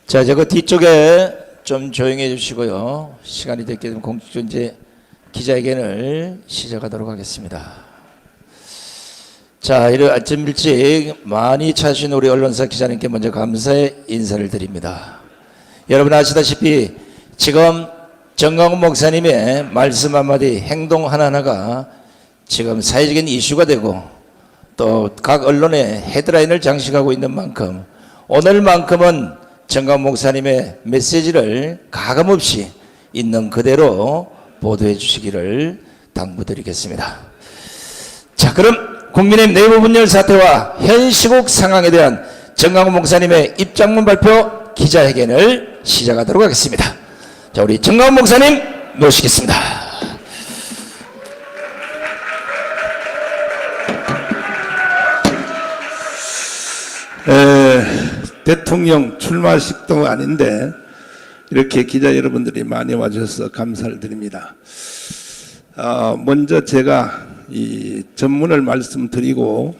자, 저거 뒤쪽에 좀 조용히 해주시고요. 시간이 됐기 때문에 공식적으로 이제 기자회견을 시작하도록 하겠습니다. 자, 이런 아침 일찍 많이 찾으신 우리 언론사 기자님께 먼저 감사의 인사를 드립니다. 여러분 아시다시피 지금 정강훈 목사님의 말씀 한마디, 행동 하나하나가 지금 사회적인 이슈가 되고 또 각 언론의 헤드라인을 장식하고 있는 만큼 오늘만큼은 정강훈 목사님의 메시지를 가감없이 있는 그대로 보도해 주시기를 당부드리겠습니다. 자, 그럼 국민의힘 내부 분열 사태와 현 시국 상황에 대한 정강훈 목사님의 입장문 발표 기자회견을 시작하도록 하겠습니다. 자, 우리 정강훈 목사님 모시겠습니다. 대통령 출마식도 아닌데 이렇게 기자 여러분들이 많이 와주셔서 감사를 드립니다. 먼저 제가 이 전문을 말씀드리고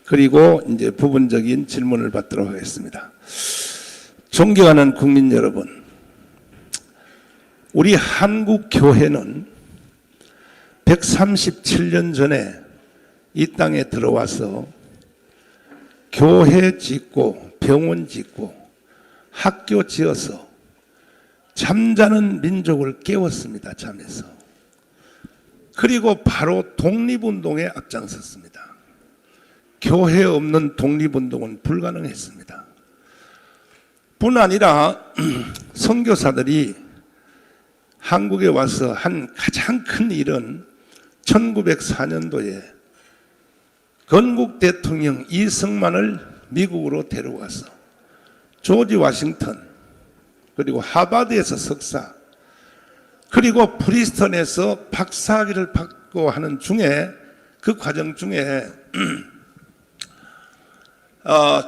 그리고 이제 부분적인 질문을 받도록 하겠습니다. 존경하는 국민 여러분, 우리 한국 교회는 137년 전에 이 땅에 들어와서 교회 짓고 병원 짓고 학교 지어서 잠자는 민족을 깨웠습니다. 잠에서. 그리고 바로 독립운동에 앞장섰습니다. 교회 없는 독립운동은 불가능했습니다. 뿐 아니라 선교사들이 한국에 와서 한 가장 큰 일은 1904년도에 건국 대통령 이승만을 미국으로 데려와서 조지 워싱턴 그리고 하버드에서 석사 그리고 프리스턴에서 박사학위를 받고 하는 중에 그 과정 중에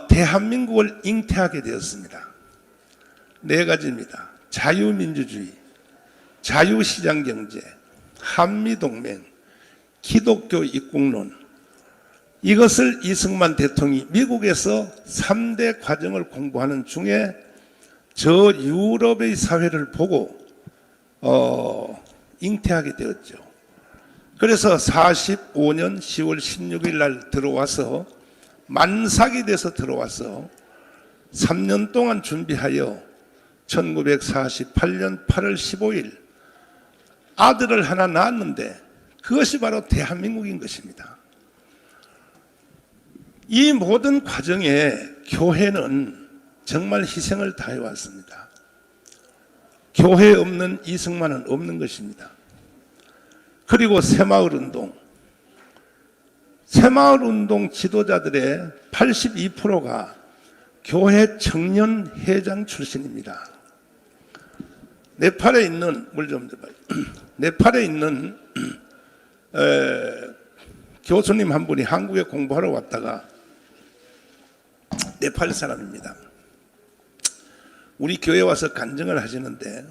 대한민국을 잉태하게 되었습니다. 네 가지입니다. 자유민주주의, 자유시장경제, 한미동맹, 기독교 입국론. 이것을 이승만 대통령이 미국에서 3대 과정을 공부하는 중에 저 유럽의 사회를 보고 잉태하게 되었죠. 그래서 45년 10월 16일 날 들어와서 만삭이 돼서 들어와서 3년 동안 준비하여 1948년 8월 15일 아들을 하나 낳았는데 그것이 바로 대한민국인 것입니다. 이 모든 과정에 교회는 정말 희생을 다해왔습니다. 교회 없는 이승만은 없는 것입니다. 그리고 새마을운동 지도자들의 82%가 교회 청년회장 출신입니다. 네팔에 있는 네팔에 있는 교수님 한 분이 한국에 공부하러 왔다가 네팔 사람입니다. 우리 교회 와서 간증을 하시는데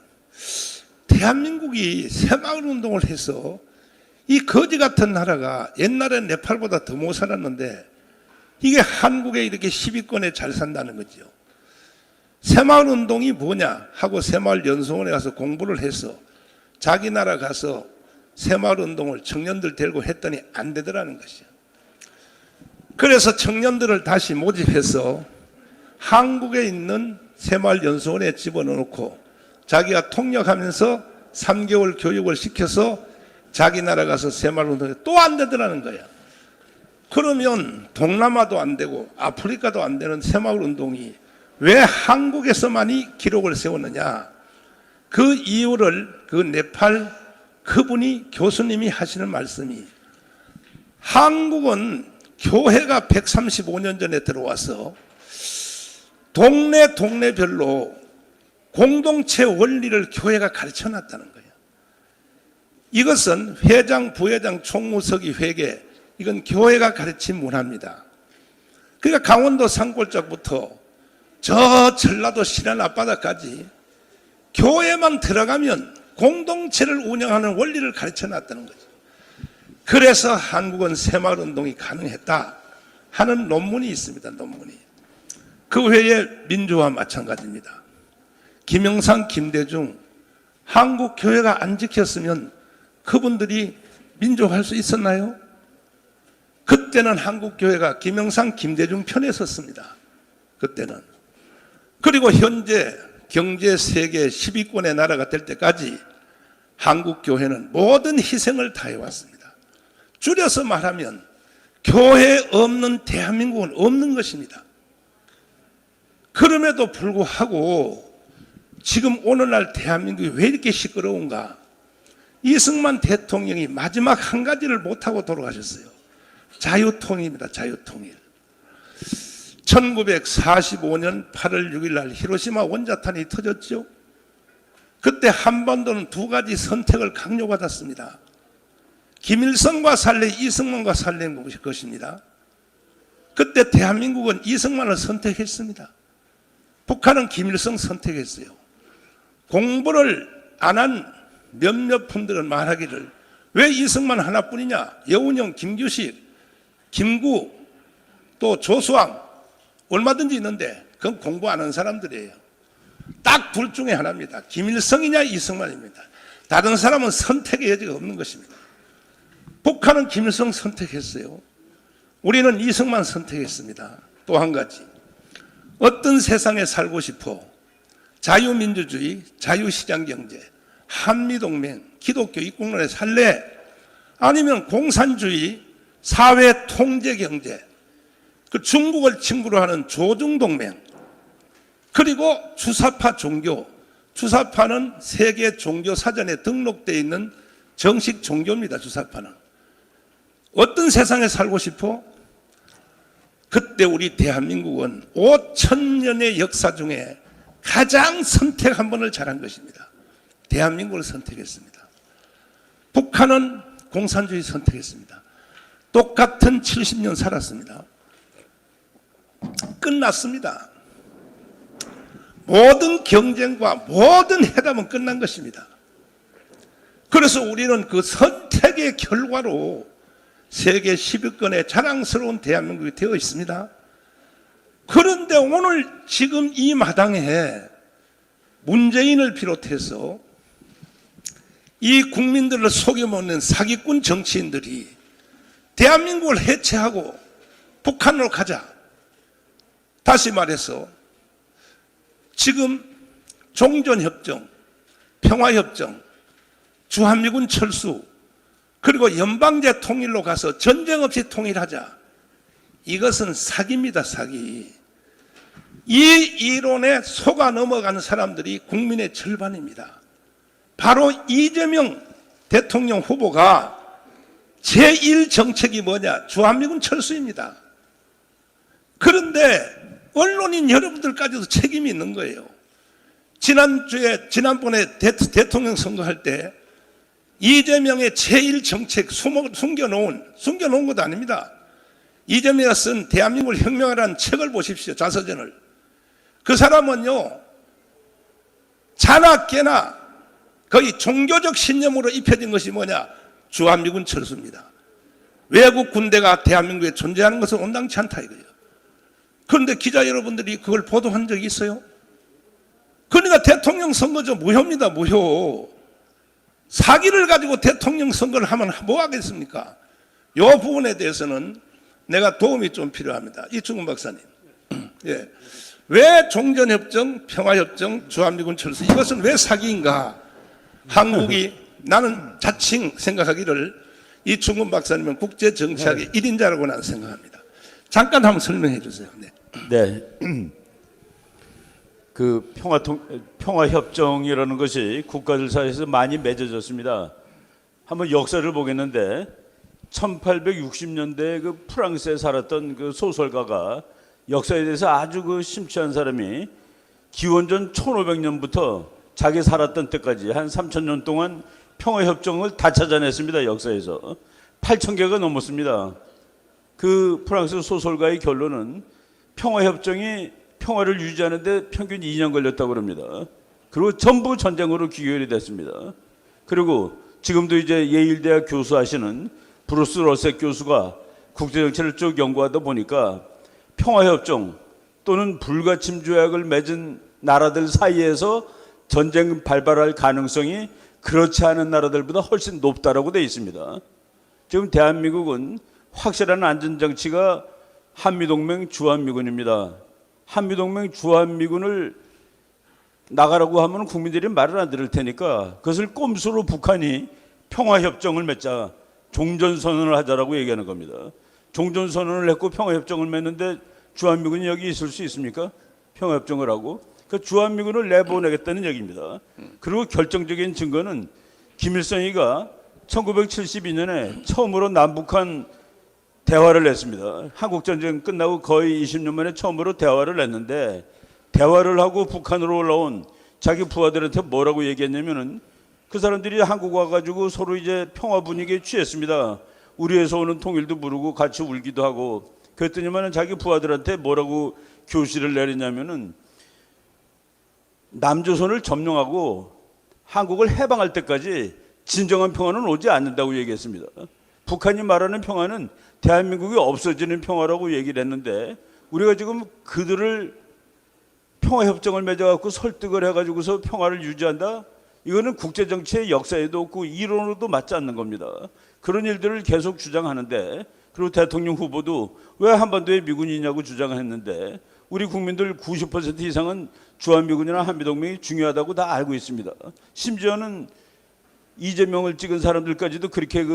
대한민국이 새마을운동을 해서 이 거지 같은 나라가 옛날에 네팔보다 더 못 살았는데 이게 한국에 이렇게 10위권에 잘 산다는 거죠. 새마을운동이 뭐냐 하고 새마을연수원에 가서 공부를 해서 자기 나라 가서 새마을운동을 청년들 데리고 했더니 안 되더라는 것이요. 그래서 청년들을 다시 모집해서 한국에 있는 새마을연수원에 집어넣고 자기가 통역하면서 3개월 교육을 시켜서 자기 나라 가서 새마을운동에 또 안 되더라는 거야. 그러면 동남아도 안 되고 아프리카도 안 되는 새마을운동이 왜 한국에서만이 기록을 세웠느냐. 그 이유를 그 네팔 그분이 교수님이 하시는 말씀이 한국은 교회가 135년 전에 들어와서 동네별로 공동체 원리를 교회가 가르쳐 놨다는 거예요. 이것은 회장, 부회장, 총무서기, 회계 이건 교회가 가르친 문화입니다. 그러니까 강원도 산골짜기부터 저 전라도 신안 앞바다까지 교회만 들어가면 공동체를 운영하는 원리를 가르쳐 놨다는 거죠. 그래서 한국은 새마을운동이 가능했다 하는 논문이 있습니다. 논문이. 그 외에 민주화 마찬가지입니다. 김영삼, 김대중, 한국 교회가 안 지켰으면 그분들이 민족할 수 있었나요? 그때는 한국 교회가 김영삼, 김대중 편에 섰습니다. 그때는. 그리고 현재 경제 세계 10위권의 나라가 될 때까지 한국 교회는 모든 희생을 다해왔습니다. 줄여서 말하면 교회 없는 대한민국은 없는 것입니다. 그럼에도 불구하고 지금 오늘날 대한민국이 왜 이렇게 시끄러운가? 이승만 대통령이 마지막 한 가지를 못하고 돌아가셨어요. 자유통일입니다. 자유통일. 1945년 8월 6일 날 히로시마 원자탄이 터졌죠. 그때 한반도는 두 가지 선택을 강요받았습니다. 김일성과 살래, 이승만과 살래인 것입니다. 그때 대한민국은 이승만을 선택했습니다. 북한은 김일성 선택했어요. 공부를 안 한 몇몇 분들은 말하기를 왜 이승만 하나뿐이냐? 여운형, 김규식, 김구, 또 조수왕 얼마든지 있는데 그건 공부 안 한 사람들이에요. 딱 둘 중에 하나입니다. 김일성이냐 이승만입니다. 다른 사람은 선택의 여지가 없는 것입니다. 북한은 김일성 선택했어요. 우리는 이승만 선택했습니다. 또 한 가지, 어떤 세상에 살고 싶어? 자유민주주의, 자유시장경제, 한미동맹, 기독교 이국론에 살래? 아니면 공산주의, 사회통제경제, 그 중국을 친구로 하는 조중동맹, 그리고 주사파 종교. 주사파는 세계 종교사전에 등록되어 있는 정식 종교입니다. 주사파는. 어떤 세상에 살고 싶어? 그때 우리 대한민국은 5,000년의 역사 중에 가장 선택 한 번을 잘한 것입니다. 대한민국을 선택했습니다. 북한은 공산주의 선택했습니다. 똑같은 70년 살았습니다. 끝났습니다. 모든 경쟁과 모든 회담은 끝난 것입니다. 그래서 우리는 그 선택의 결과로 세계 10위권의 자랑스러운 대한민국이 되어 있습니다. 그런데 오늘 지금 이 마당에 문재인을 비롯해서 이 국민들을 속여먹는 사기꾼 정치인들이 대한민국을 해체하고 북한으로 가자. 다시 말해서 지금 종전협정, 평화협정, 주한미군 철수, 그리고 연방제 통일로 가서 전쟁 없이 통일하자. 이것은 사기입니다. 사기. 이 이론에 속아 넘어간 사람들이 국민의 절반입니다. 바로 이재명 대통령 후보가 제1정책이 뭐냐? 주한미군 철수입니다. 그런데 언론인 여러분들까지도 책임이 있는 거예요. 지난번에 대통령 선거할 때 이재명의 제1정책 숨겨놓은 것도 아닙니다. 이재명이 쓴 대한민국을 혁명하라는 책을 보십시오. 자서전을. 그 사람은요, 자나 깨나 거의 종교적 신념으로 입혀진 것이 뭐냐? 주한미군 철수입니다. 외국 군대가 대한민국에 존재하는 것은 온당치 않다 이거예요. 그런데 기자 여러분들이 그걸 보도한 적이 있어요? 그러니까 대통령 선거죠. 무효입니다. 무효. 사기를 가지고 대통령 선거를 하면 뭐 하겠습니까? 이 부분에 대해서는 내가 도움이 좀 필요합니다. 이충근 박사님. 예. 왜 종전협정, 평화협정, 주한미군 철수, 이것은 왜 사기인가? 한국이, 나는 자칭 생각하기를 이충근 박사님은 국제정치학의 1인자라고 나는 생각합니다. 잠깐 한번 설명해 주세요. 네. 네. 그 평화협정이라는 것이 국가들 사이에서 많이 맺어졌습니다. 한번 역사를 보겠는데 1860년대에 그 프랑스에 살았던 그 소설가가 역사에 대해서 아주 그 심취한 사람이 기원전 1500년부터 자기 살았던 때까지 한 3000년 동안 평화협정을 다 찾아냈습니다. 역사에서 8000개가 넘었습니다. 그 프랑스 소설가의 결론은 평화협정이 평화를 유지하는데 평균 2년 걸렸다고 합니다. 그리고 전부 전쟁으로 귀결이 됐습니다. 그리고 지금도 이제 예일대학 교수하시는 브루스 러셀 교수가 국제정치를 쭉 연구하다 보니까 평화협정 또는 불가침 조약을 맺은 나라들 사이에서 전쟁 발발할 가능성이 그렇지 않은 나라들보다 훨씬 높다라고 되어 있습니다. 지금 대한민국은 확실한 안전장치가 한미동맹 주한미군입니다. 한미동맹 주한미군을 나가라고 하면 국민들이 말을 안 들을 테니까 그것을 꼼수로 북한이 평화협정을 맺자, 종전선언을 하자라고 얘기하는 겁니다. 종전선언을 했고 평화협정을 맺는데 주한미군이 여기 있을 수 있습니까? 평화협정을 하고 그 주한미군을 내보내겠다는 얘기입니다. 그리고 결정적인 증거는 김일성이가 1972년에 처음으로 남북한 대화를 냈습니다. 한국전쟁 끝나고 거의 20년 만에 처음으로 대화를 냈는데 대화를 하고 북한으로 올라온 자기 부하들한테 뭐라고 얘기했냐면은 그 사람들이 한국 와가지고 서로 이제 평화 분위기에 취했습니다. 우리에서 오는 통일도 부르고 같이 울기도 하고 그랬더니만은 자기 부하들한테 뭐라고 교시를 내리냐면은 남조선을 점령하고 한국을 해방할 때까지 진정한 평화는 오지 않는다고 얘기했습니다. 북한이 말하는 평화는 대한민국이 없어지는 평화라고 얘기를 했는데 우리가 지금 그들을 평화협정을 맺어갖고 설득을 해가지고서 평화를 유지한다? 이거는 국제정치의 역사에도 없고 이론으로도 맞지 않는 겁니다. 그런 일들을 계속 주장하는데 그리고 대통령 후보도 왜 한반도에 미군이 있냐고 주장을 했는데 우리 국민들 90% 이상은 주한미군이나 한미동맹이 중요하다고 다 알고 있습니다. 심지어는 이재명을 찍은 사람들까지도 그렇게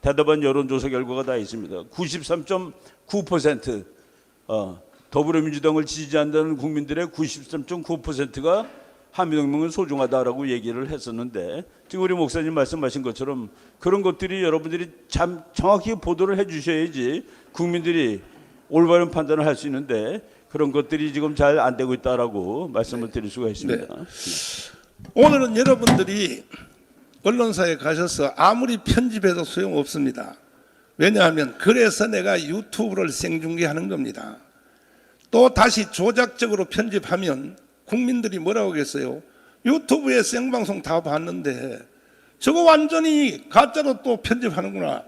대답한 여론조사 결과가 다 있습니다. 93.9% 더불어민주당을 지지한다는 국민들의 93.9%가 한미동맹은 소중하다라고 얘기를 했었는데 지금 우리 목사님 말씀하신 것처럼 그런 것들이 여러분들이 참 정확히 보도를 해 주셔야지 국민들이 올바른 판단을 할 수 있는데 그런 것들이 지금 잘 안 되고 있다라고 말씀을 드릴 수가 있습니다. 네. 오늘은 여러분들이 언론사에 가셔서 아무리 편집해도 소용없습니다. 왜냐하면 그래서 내가 유튜브를 생중계하는 겁니다. 또 다시 조작적으로 편집하면 국민들이 뭐라고 하겠어요? 유튜브에 생방송 다 봤는데 저거 완전히 가짜로 또 편집하는구나.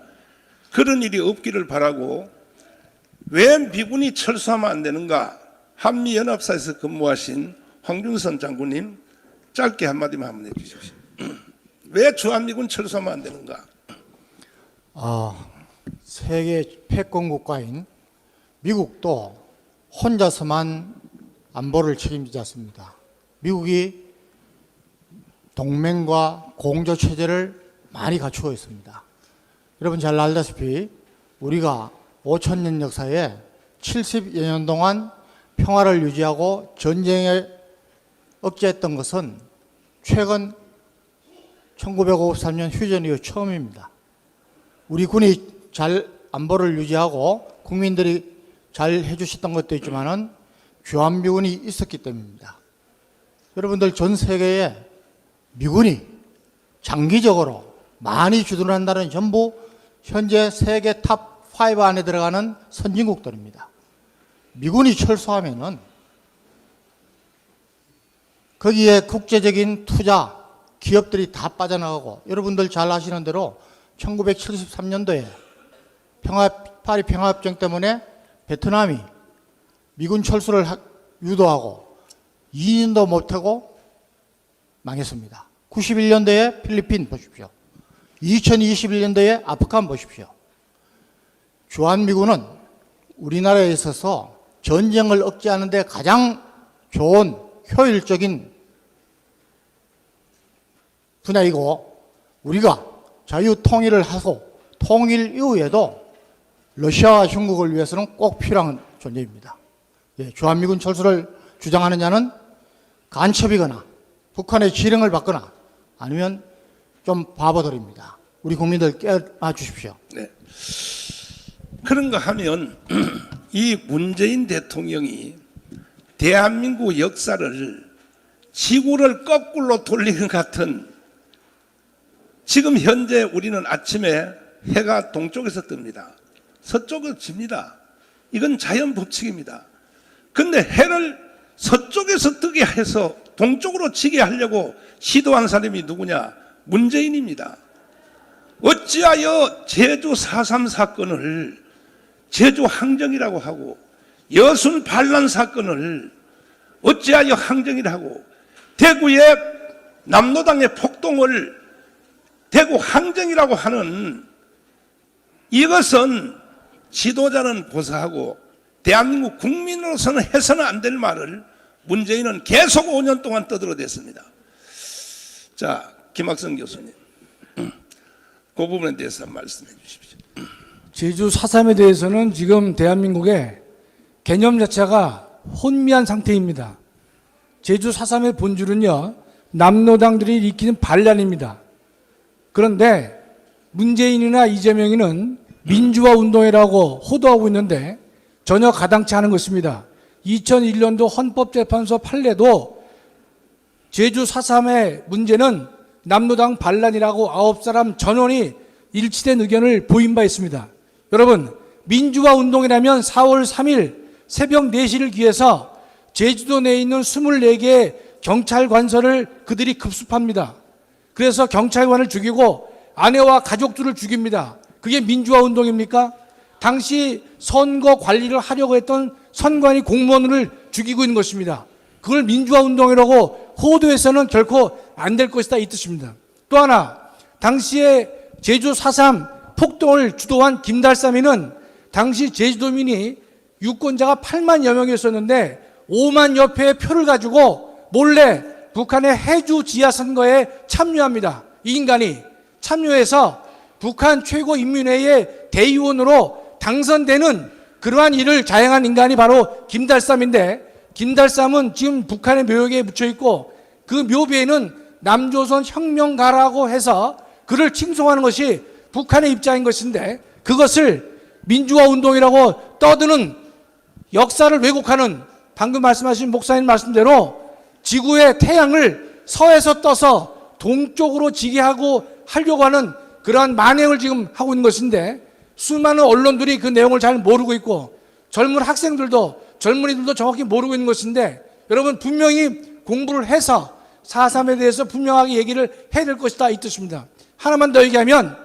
그런 일이 없기를 바라고 왜 미군이 철수하면 안 되는가? 한미연합사에서 근무하신 황준선 장군님 짧게 한마디만 한번 해주십시오. 왜 주한미군 철수하면 안 되는가? 세계 패권 국가인 미국도 혼자서만 안보를 책임지지 않습니다. 미국이 동맹과 공조 체제를 많이 갖추고 있습니다. 여러분 잘 알다시피 우리가 5,000년 역사에 70여 년 동안 평화를 유지하고 전쟁을 억제했던 것은 최근 1953년 휴전 이후 처음입니다. 우리 군이 잘 안보를 유지하고 국민들이 잘 해주셨던 것도 있지만은 주한미군이 있었기 때문입니다. 여러분들 전 세계에 미군이 장기적으로 많이 주둔한다는 전부 현재 세계 탑5 안에 들어가는 선진국들입니다. 미군이 철수하면은 거기에 국제적인 투자, 기업들이 다 빠져나가고 여러분들 잘 아시는 대로 1973년도에 파리 평화협정 때문에 베트남이 미군 철수를 유도하고 2년도 못하고 망했습니다. 91년도에 필리핀 보십시오. 2021년도에 아프간 보십시오. 주한미군은 우리나라에 있어서 전쟁을 억제하는 데 가장 좋은 효율적인 분야이고 우리가 자유통일을 하고 통일 이후에도 러시아와 중국을 위해서는 꼭 필요한 존재입니다. 주한미군 철수를 주장하는 자는 간첩이거나 북한의 지령을 받거나 아니면 좀 바보들입니다. 우리 국민들 깨어나 주십시오. 네. 그런가 하면 이 문재인 대통령이 대한민국 역사를 지구를 거꾸로 돌리는 것 같은 지금 현재 우리는 아침에 해가 동쪽에서 뜹니다. 서쪽에서 집니다. 이건 자연 법칙입니다. 근데 해를 서쪽에서 뜨게 해서 동쪽으로 지게 하려고 시도한 사람이 누구냐? 문재인입니다. 어찌하여 제주 4.3 사건을 제주 항쟁이라고 하고 여순 반란 사건을 어찌하여 항쟁을 하고 대구의 남로당의 폭동을 대구 항쟁이라고 하는 이것은 지도자는 보사하고 대한민국 국민으로서는 해서는 안 될 말을 문재인은 계속 5년 동안 떠들어댔습니다. 자, 김학성 교수님, 그 부분에 대해서 말씀해 주십시오. 제주 4.3에 대해서는 지금 대한민국의 개념 자체가 혼미한 상태입니다. 제주 4.3의 본질은요, 남로당들이 일으키는 반란입니다. 그런데 문재인이나 이재명이는 민주화 운동이라고 호도하고 있는데 전혀 가당치 않은 것입니다. 2001년도 헌법재판소 판례도 제주 4.3의 문제는 남로당 반란이라고 9사람 전원이 일치된 의견을 보인 바 있습니다. 여러분, 민주화 운동이라면 4월 3일 새벽 4시를 기해서 제주도 내에 있는 24개의 경찰관서를 그들이 급습합니다. 그래서 경찰관을 죽이고 아내와 가족들을 죽입니다. 그게 민주화 운동입니까? 당시 선거 관리를 하려고 했던 선관위 공무원을 죽이고 있는 것입니다. 그걸 민주화 운동이라고 호도해서는 결코 안 될 것이다, 이 뜻입니다. 또 하나, 당시에 제주 4.3 폭동을 주도한 김달삼이는 당시 제주도민이 유권자가 8만여 명이었었는데 5만여 표의 표를 가지고 몰래 북한의 해주 지하 선거에 참여합니다. 이 인간이 참여해서 북한 최고인민회의의 대의원으로 당선되는 그러한 일을 자행한 인간이 바로 김달삼인데, 김달삼은 지금 북한의 묘역에 묻혀 있고 그 묘비에는 남조선 혁명가라고 해서 그를 칭송하는 것이 북한의 입장인 것인데, 그것을 민주화 운동이라고 떠드는 역사를 왜곡하는, 방금 말씀하신 목사님 말씀대로 지구의 태양을 서에서 떠서 동쪽으로 지게 하려고 하는 그러한 만행을 지금 하고 있는 것인데, 수많은 언론들이 그 내용을 잘 모르고 있고 젊은 학생들도 젊은이들도 정확히 모르고 있는 것인데, 여러분 분명히 공부를 해서 4.3에 대해서 분명하게 얘기를 해야 될 것이다, 이 뜻입니다. 하나만 더 얘기하면,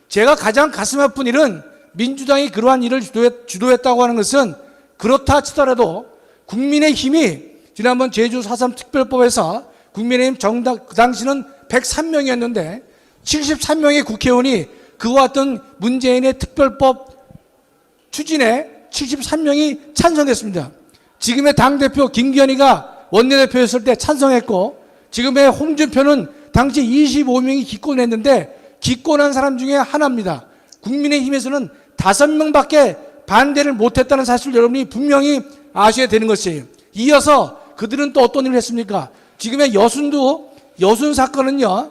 제가 가장 가슴 아픈 일은 민주당이 그러한 일을 주도했다고 하는 것은 그렇다 치더라도 국민의힘이 지난번 제주 4.3 특별법에서 국민의힘 정당, 그 당시는 103명이었는데 73명의 국회의원이 그와 같은 문재인의 특별법 추진에 73명이 찬성했습니다. 지금의 당대표 김기현이가 원내대표였을 때 찬성했고, 지금의 홍준표는 당시 25명이 기권했는데 기권한 사람 중에 하나입니다. 국민의힘에서는 5명밖에 반대를 못했다는 사실을 여러분이 분명히 아셔야 되는 것이에요. 이어서 그들은 또 어떤 일을 했습니까? 지금의 여순 사건은요,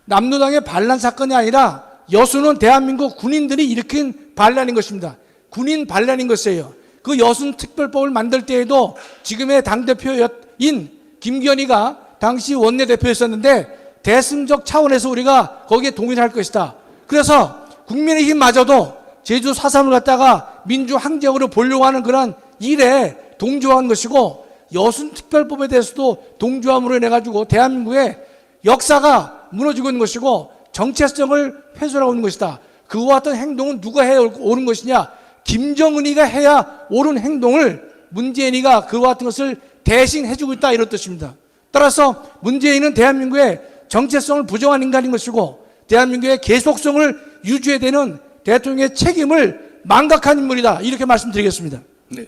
남로당의 반란 사건이 아니라 여순은 대한민국 군인들이 일으킨 반란인 것입니다. 군인 반란인 것이에요. 그 여순 특별법을 만들 때에도 지금의 당대표인 김기현이가 당시 원내대표였었는데 대승적 차원에서 우리가 거기에 동의를 할 것이다. 그래서 국민의힘마저도 제주 4.3을 갖다가 민주항쟁으로 보려고 하는 그런 일에 동조한 것이고, 여순 특별법에 대해서도 동조함으로 인해 가지고 대한민국의 역사가 무너지고 있는 것이고 정체성을 훼손하고 있는 것이다. 그와 같은 행동은 누가 해야 옳은 것이냐? 김정은이가 해야 옳은 행동을 문재인이가 그와 같은 것을 대신 해주고 있다, 이런 뜻입니다. 따라서 문재인은 대한민국의 정체성을 부정한 인간인 것이고 대한민국의 계속성을 유지해야 되는 대통령의 책임을 망각한 인물이다, 이렇게 말씀드리겠습니다. 네.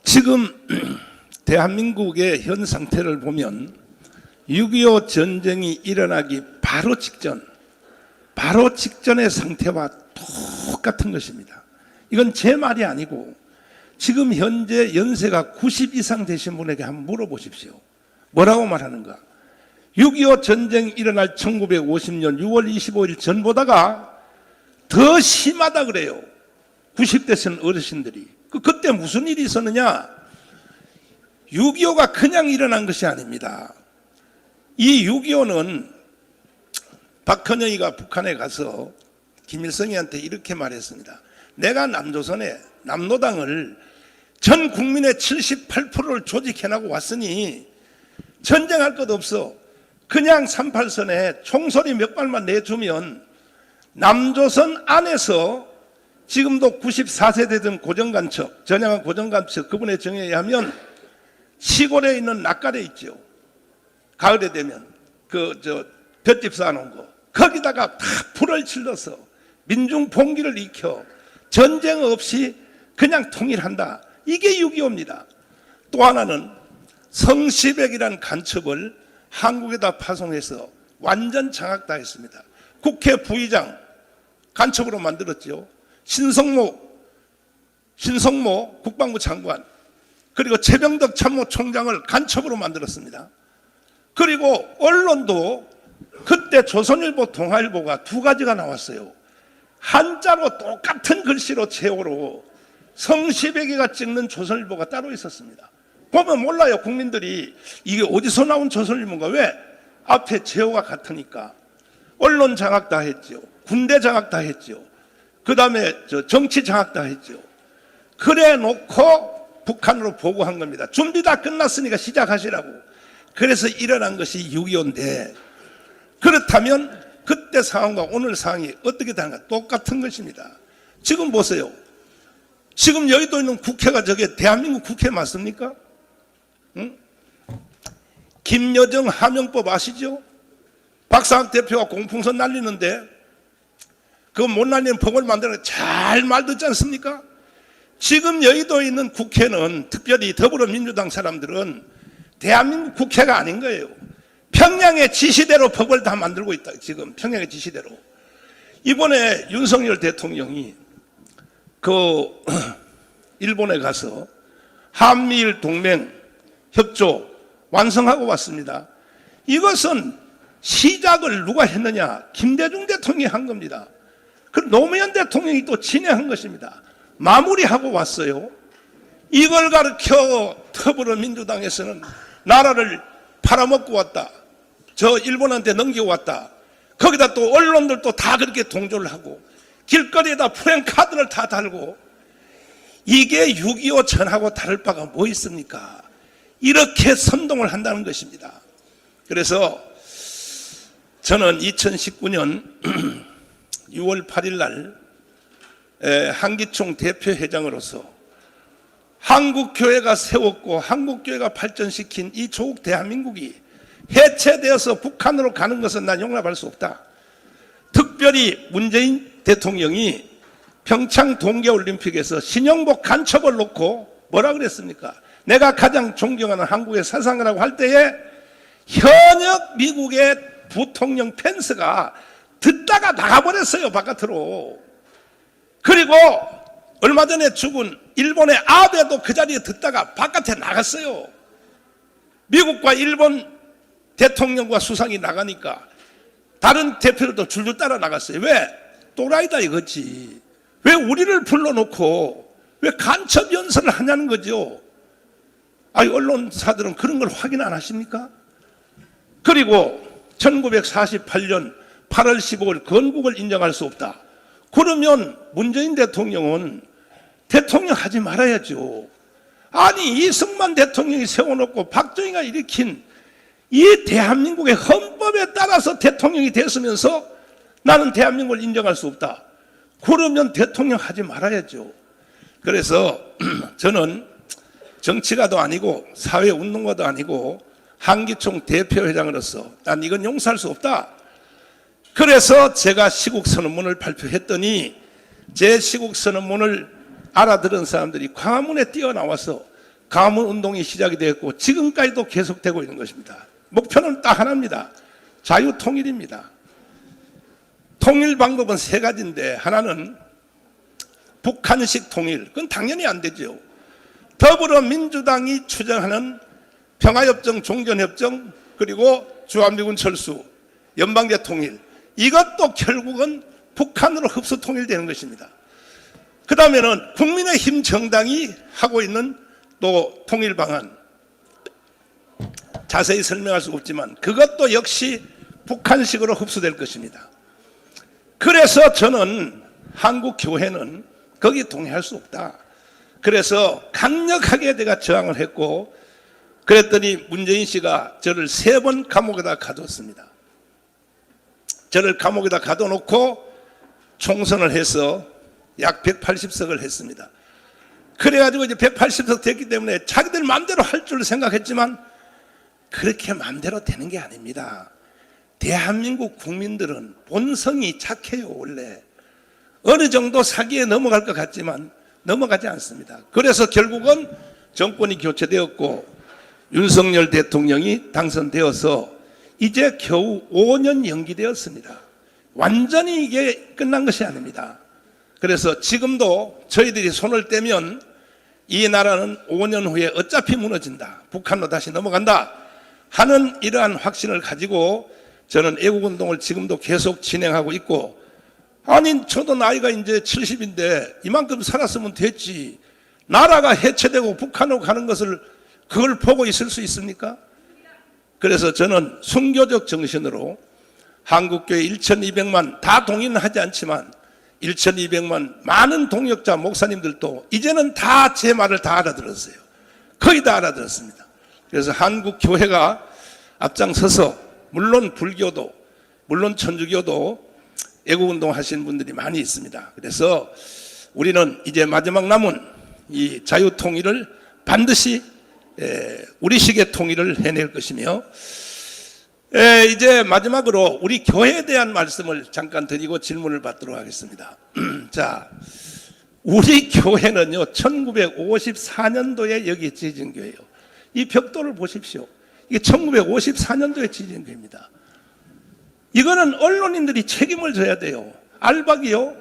지금 대한민국의 현 상태를 보면 6.25 전쟁이 일어나기 바로 직전의 상태와 똑같은 것입니다. 이건 제 말이 아니고 지금 현재 연세가 90 이상 되신 분에게 한번 물어보십시오. 뭐라고 말하는가? 6.25 전쟁이 일어날 1950년 6월 25일 전보다가 더 심하다 그래요. 90대선 어르신들이. 그때 무슨 일이 있었느냐? 6.25가 그냥 일어난 것이 아닙니다. 이 6.25는 박헌영이가 북한에 가서 김일성이한테 이렇게 말했습니다. 내가 남조선에 남로당을 전 국민의 78%를 조직해나고 왔으니 전쟁할 것 없어. 그냥 38선에 총소리 몇 발만 내주면 남조선 안에서 지금도 94세대 된 고정간첩, 전향한 고정간첩, 그분의 정의에 의하면 시골에 있는 낙가래 있죠. 가을에 되면 볏짚 쌓아놓은 거 거기다가 다 불을 질러서 민중 봉기를 익혀 전쟁 없이 그냥 통일한다. 이게 6.25입니다. 또 하나는 성시백이라는 간첩을 한국에다 파송해서 완전 장악당했습니다. 국회 부의장 간첩으로 만들었죠. 신성모 국방부 장관, 그리고 최병덕 참모총장을 간첩으로 만들었습니다. 그리고 언론도 그때 조선일보, 동아일보가 두 가지가 나왔어요. 한자로 똑같은 글씨로 최호로 성시백이가 찍는 조선일보가 따로 있었습니다. 보면 몰라요. 국민들이 이게 어디서 나온 조선일보인가. 왜? 앞에 최호가 같으니까. 언론 장악 다 했죠. 군대 장악 다 했죠. 그 다음에 정치 장악 다 했죠. 그래 놓고 북한으로 보고한 겁니다. 준비 다 끝났으니까 시작하시라고. 그래서 일어난 것이 6.25인데, 그렇다면 그때 상황과 오늘 상황이 어떻게 다른가? 똑같은 것입니다. 지금 보세요. 지금 여의도에 있는 국회가 저게 대한민국 국회 맞습니까? 응? 김여정 하명법 아시죠? 박상학 대표가 공풍선 날리는데 그 못 날리는 법을 만들어 잘 말 듣지 않습니까? 지금 여의도에 있는 국회는, 특별히 더불어민주당 사람들은 대한민국 국회가 아닌 거예요. 평양의 지시대로 법을 다 만들고 있다. 지금 평양의 지시대로. 이번에 윤석열 대통령이 일본에 가서 한미일 동맹 협조 완성하고 왔습니다. 이것은 시작을 누가 했느냐? 김대중 대통령이 한 겁니다. 그 노무현 대통령이 또 진행한 것입니다. 마무리하고 왔어요. 이걸 가르쳐 더불어민주당에서는 나라를 팔아먹고 왔다. 저 일본한테 넘기고 왔다. 거기다 또 언론들도 다 그렇게 동조를 하고 길거리에다 프랭카드를 다 달고, 이게 6.25 전하고 다를 바가 뭐 있습니까? 이렇게 선동을 한다는 것입니다. 그래서 저는 2019년 6월 8일 날 한기총 대표회장으로서 한국교회가 세웠고 한국교회가 발전시킨 이 조국 대한민국이 해체되어서 북한으로 가는 것은 난 용납할 수 없다. 특별히 문재인 대통령이 평창 동계올림픽에서 신영복 간첩을 놓고 뭐라 그랬습니까? 내가 가장 존경하는 한국의 사상이라고 할 때에 현역 미국의 부통령 펜스가 듣다가 나가버렸어요, 바깥으로. 그리고 얼마 전에 죽은 일본의 아베도 그 자리에 듣다가 바깥에 나갔어요. 미국과 일본 대통령과 수상이 나가니까 다른 대표들도 줄줄 따라 나갔어요. 왜? 또라이다 이거지. 왜 우리를 불러놓고 왜 간첩 연설을 하냐는 거죠. 아니, 언론사들은 그런 걸 확인 안 하십니까? 그리고 1948년 8월 15일 건국을 인정할 수 없다. 그러면 문재인 대통령은 대통령 하지 말아야죠. 아니, 이승만 대통령이 세워놓고 박정희가 일으킨 이 대한민국의 헌법에 따라서 대통령이 됐으면서 나는 대한민국을 인정할 수 없다. 그러면 대통령 하지 말아야죠. 그래서 저는 정치가도 아니고 사회운동가도 아니고 한기총 대표회장으로서 난 이건 용서할 수 없다. 그래서 제가 시국선언문을 발표했더니 제 시국선언문을 알아들은 사람들이 광화문에 뛰어나와서 광화문운동이 시작이 되었고 지금까지도 계속되고 있는 것입니다. 목표는 딱 하나입니다. 자유통일입니다. 통일 방법은 세 가지인데, 하나는 북한식 통일, 그건 당연히 안 되죠. 더불어민주당이 추정하는 평화협정, 종전협정, 그리고 주한미군 철수, 연방제 통일, 이것도 결국은 북한으로 흡수 통일되는 것입니다. 그 다음에는 국민의힘 정당이 하고 있는 또 통일 방안, 자세히 설명할 수 없지만 그것도 역시 북한식으로 흡수될 것입니다. 그래서 저는 한국 교회는 거기 동의할 수 없다. 그래서 강력하게 내가 저항을 했고, 그랬더니 문재인 씨가 저를 3번 감옥에다 가뒀습니다. 저를 감옥에다 가둬놓고 총선을 해서 약 180석을 했습니다. 그래가지고 이제 180석 됐기 때문에 자기들 마음대로 할 줄 생각했지만 그렇게 마음대로 되는 게 아닙니다. 대한민국 국민들은 본성이 착해요. 원래 어느 정도 사기에 넘어갈 것 같지만 넘어가지 않습니다. 그래서 결국은 정권이 교체되었고 윤석열 대통령이 당선되어서 이제 겨우 5년 연기되었습니다. 완전히 이게 끝난 것이 아닙니다. 그래서 지금도 저희들이 손을 떼면 이 나라는 5년 후에 어차피 무너진다, 북한로 다시 넘어간다 하는 이러한 확신을 가지고 저는 애국운동을 지금도 계속 진행하고 있고, 아니 저도 나이가 이제 70인데 이만큼 살았으면 됐지, 나라가 해체되고 북한으로 가는 것을 그걸 보고 있을 수 있습니까? 그래서 저는 순교적 정신으로 한국교회 1200만 다 동의는 하지 않지만 1200만 많은 동역자 목사님들도 이제는 다 제 말을 다 알아들었어요. 거의 다 알아들었습니다. 그래서 한국교회가 앞장서서 물론 불교도 물론 천주교도 애국운동 하시는 분들이 많이 있습니다. 그래서 우리는 이제 마지막 남은 이 자유통일을 반드시 우리식의 통일을 해낼 것이며, 이제 마지막으로 우리 교회에 대한 말씀을 잠깐 드리고 질문을 받도록 하겠습니다. 자, 우리 교회는요 1954년도에 여기 지어진 교회예요. 이 벽돌을 보십시오. 이게 1954년도에 지어진 교회입니다. 이거는 언론인들이 책임을 져야 돼요. 알박이요,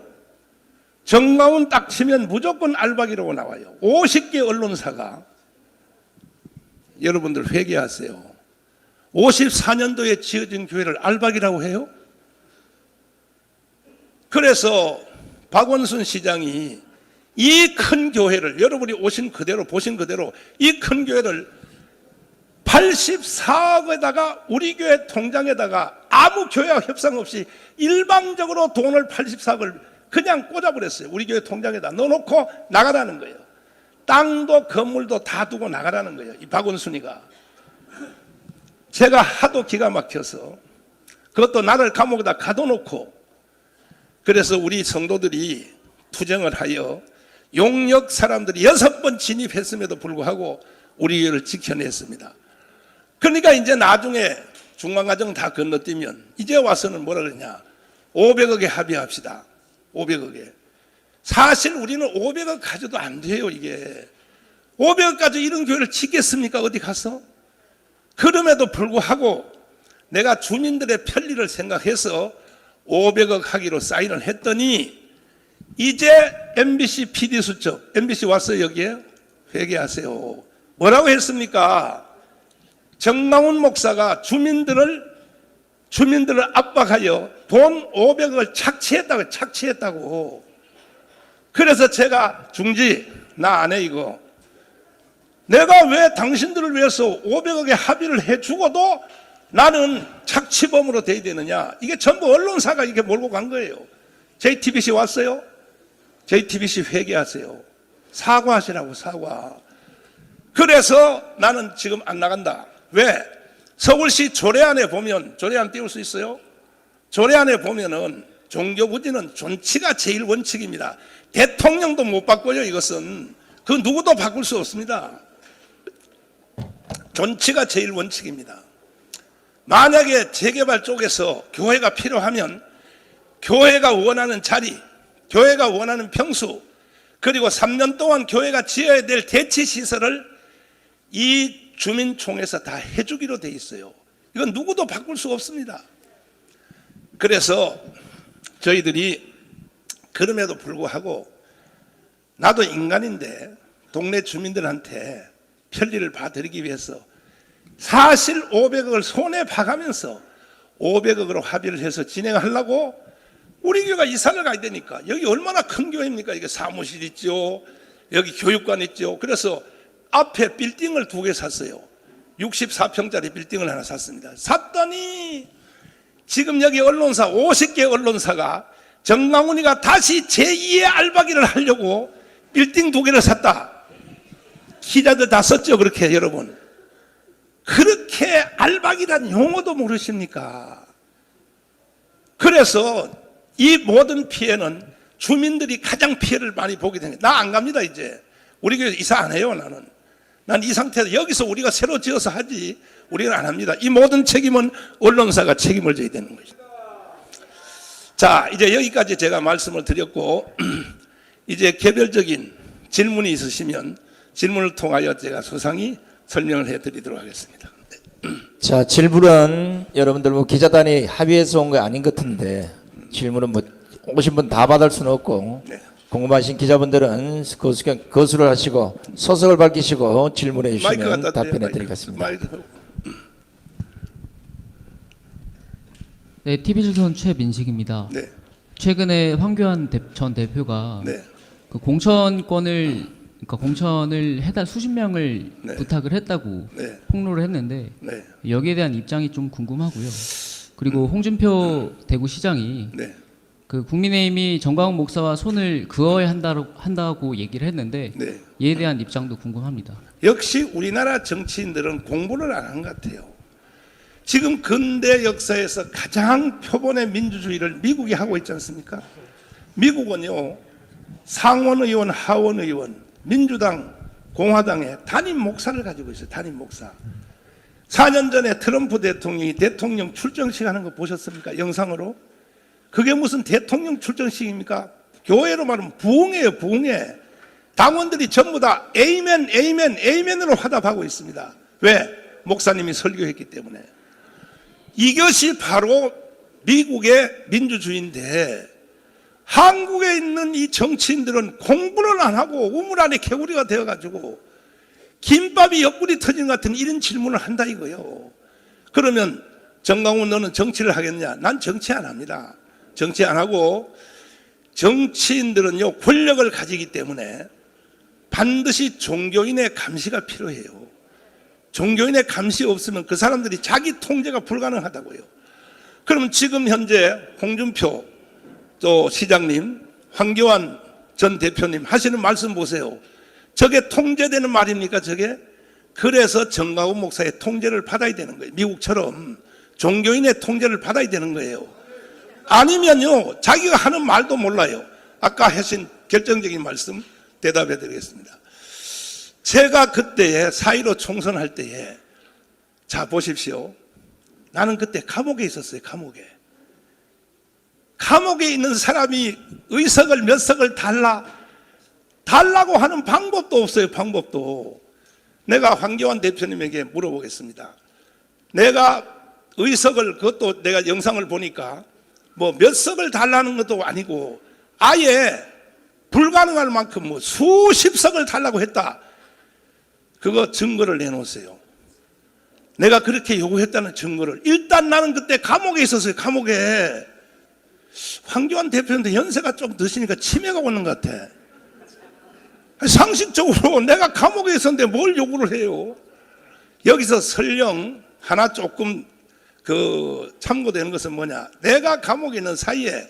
정가운 딱 치면 무조건 알박이라고 나와요. 50개 언론사가, 여러분들 회개하세요. 54년도에 지어진 교회를 알박이라고 해요? 그래서 박원순 시장이 이 큰 교회를, 여러분이 오신 그대로 보신 그대로 이 큰 교회를 84억에다가 우리 교회 통장에다가 아무 교회와 협상 없이 일방적으로 돈을 84억을 그냥 꽂아버렸어요. 우리 교회 통장에다 넣어놓고 나가라는 거예요. 땅도 건물도 다 두고 나가라는 거예요. 이 박원순이가. 제가 하도 기가 막혀서 그것도 나를 감옥에다 가둬놓고, 그래서 우리 성도들이 투쟁을 하여 용역 사람들이 6번 진입했음에도 불구하고 우리 교회를 지켜냈습니다. 그러니까 이제 나중에 중간과정 다 건너뛰면 이제 와서는 뭐라 그러냐, 500억에 합의합시다. 500억에. 사실 우리는 500억 가져도 안 돼요. 이게 500억 가지고 이런 교회를 짓겠습니까? 어디 가서? 그럼에도 불구하고 내가 주민들의 편리를 생각해서 500억 하기로 사인을 했더니 이제 MBC PD수첩, MBC 왔어요. 여기에? 회개하세요. 뭐라고 했습니까? 정강훈 목사가 주민들을 압박하여 돈 500억을 착취했다고. 그래서 제가 중지, 나 안 해 이거. 내가 왜 당신들을 위해서 500억에 합의를 해주고도 나는 착취범으로 돼야 되느냐. 이게 전부 언론사가 이렇게 몰고 간 거예요. JTBC 왔어요? JTBC 회개하세요. 사과하시라고, 사과. 그래서 나는 지금 안 나간다. 왜? 서울시 조례안에 보면, 조례안 띄울 수 있어요? 조례안에 보면은 종교부지는 존치가 제일 원칙입니다. 대통령도 못 바꿔요. 이것은 그 누구도 바꿀 수 없습니다. 존치가 제일 원칙입니다. 만약에 재개발 쪽에서 교회가 필요하면 교회가 원하는 자리, 교회가 원하는 평수, 그리고 3년 동안 교회가 지어야 될 대치시설을 이 주민총회에서 다 해주기로 돼 있어요. 이건 누구도 바꿀 수 없습니다. 그래서 저희들이 그럼에도 불구하고 나도 인간인데 동네 주민들한테 편리를 봐드리기 위해서 사실 500억을 손에 봐가면서 500억으로 합의를 해서 진행하려고 우리 교회가 이사를 가야 되니까. 여기 얼마나 큰 교회입니까? 이게 사무실 있죠, 여기 교육관 있죠. 그래서 앞에 빌딩을 2개 샀어요. 64평짜리 빌딩을 하나 샀습니다. 샀더니 지금 여기 언론사 50개 언론사가 정강훈이가 다시 제2의 알박이를 하려고 빌딩 2개를 샀다. 기자들 다 썼죠. 그렇게 여러분. 그렇게 알박이란 용어도 모르십니까? 그래서 이 모든 피해는 주민들이 가장 피해를 많이 보게 됩니다. 나 안 갑니다. 이제 우리 교회 이사 안 해요. 난 이 상태에서 여기서 우리가 새로 지어서 하지 우리는 안 합니다. 이 모든 책임은 언론사가 책임을 져야 되는 것이죠. 자, 이제 여기까지 제가 말씀을 드렸고 이제 개별적인 질문이 있으시면 질문을 통하여 제가 소상히 설명을 해드리도록 하겠습니다. 자, 질문은 여러분들 뭐 기자단이 합의해서 온 거 아닌 것 같은데 질문은 뭐 오신 분 다 받을 수는 없고 네. 궁금하신 기자분들은 거수를 하시고 소속을 밝히시고 질문해 마이크 주시면 갖다 드려요. 답변해 마이크. 드리겠습니다. 마이크. 네, TV조선 최민식입니다. 네. 최근에 황교안 전 대표가 네. 그 공천권을 그러니까 공천을 해달 수십 명을 네. 부탁을 했다고 네. 폭로를 했는데 네. 여기에 대한 입장이 좀 궁금하고요. 그리고 홍준표 대구시장이 네. 그 국민의힘이 정광훈 목사와 손을 그어야 한다고 얘기를 했는데 네. 이에 대한 입장도 궁금합니다. 역시 우리나라 정치인들은 공부를 안 한 것 같아요. 지금 근대 역사에서 가장 표본의 민주주의를 미국이 하고 있지 않습니까? 미국은요, 상원의원, 하원의원, 민주당, 공화당의 단임 목사를 가지고 있어요. 단임 목사. 4년 전에 트럼프 대통령이 대통령 출정식 하는 거 보셨습니까? 영상으로. 그게 무슨 대통령 출정식입니까? 교회로 말하면 부흥회예요. 부흥회. 당원들이 전부 다 에이멘, 에이멘, 에이멘으로 화답하고 있습니다. 왜? 목사님이 설교했기 때문에. 이것이 바로 미국의 민주주의인데 한국에 있는 이 정치인들은 공부를 안 하고 우물 안에 개구리가 되어가지고 김밥이 옆구리 터진 것 같은 이런 질문을 한다 이거요. 그러면 정강훈 너는 정치를 하겠냐? 난 정치 안 합니다. 정치 안 하고 정치인들은요 권력을 가지기 때문에 반드시 종교인의 감시가 필요해요. 종교인의 감시 없으면 그 사람들이 자기 통제가 불가능하다고요. 그럼 지금 현재 홍준표 또 시장님, 황교안 전 대표님 하시는 말씀 보세요. 저게 통제되는 말입니까 저게? 그래서 정강훈 목사의 통제를 받아야 되는 거예요. 미국처럼 종교인의 통제를 받아야 되는 거예요. 아니면요 자기가 하는 말도 몰라요. 아까 하신 결정적인 말씀 대답해 드리겠습니다. 제가 그때에 4.15 총선할 때에 자 보십시오. 나는 그때 감옥에 있었어요. 감옥에 있는 사람이 의석을 몇 석을 달라고 하는 방법도 없어요. 방법도. 내가 황교안 대표님에게 물어보겠습니다. 내가 의석을 그것도 내가 영상을 보니까 뭐 몇 석을 달라는 것도 아니고 아예 불가능할 만큼 뭐 수십 석을 달라고 했다. 그거 증거를 내놓으세요. 내가 그렇게 요구했다는 증거를. 일단 나는 그때 감옥에 있었어요. 감옥에. 황교안 대표한테 연세가 좀 드시니까 치매가 오는 것 같아. 상식적으로 내가 감옥에 있었는데 뭘 요구를 해요. 여기서 설령 하나 조금 참고되는 것은 뭐냐. 내가 감옥에 있는 사이에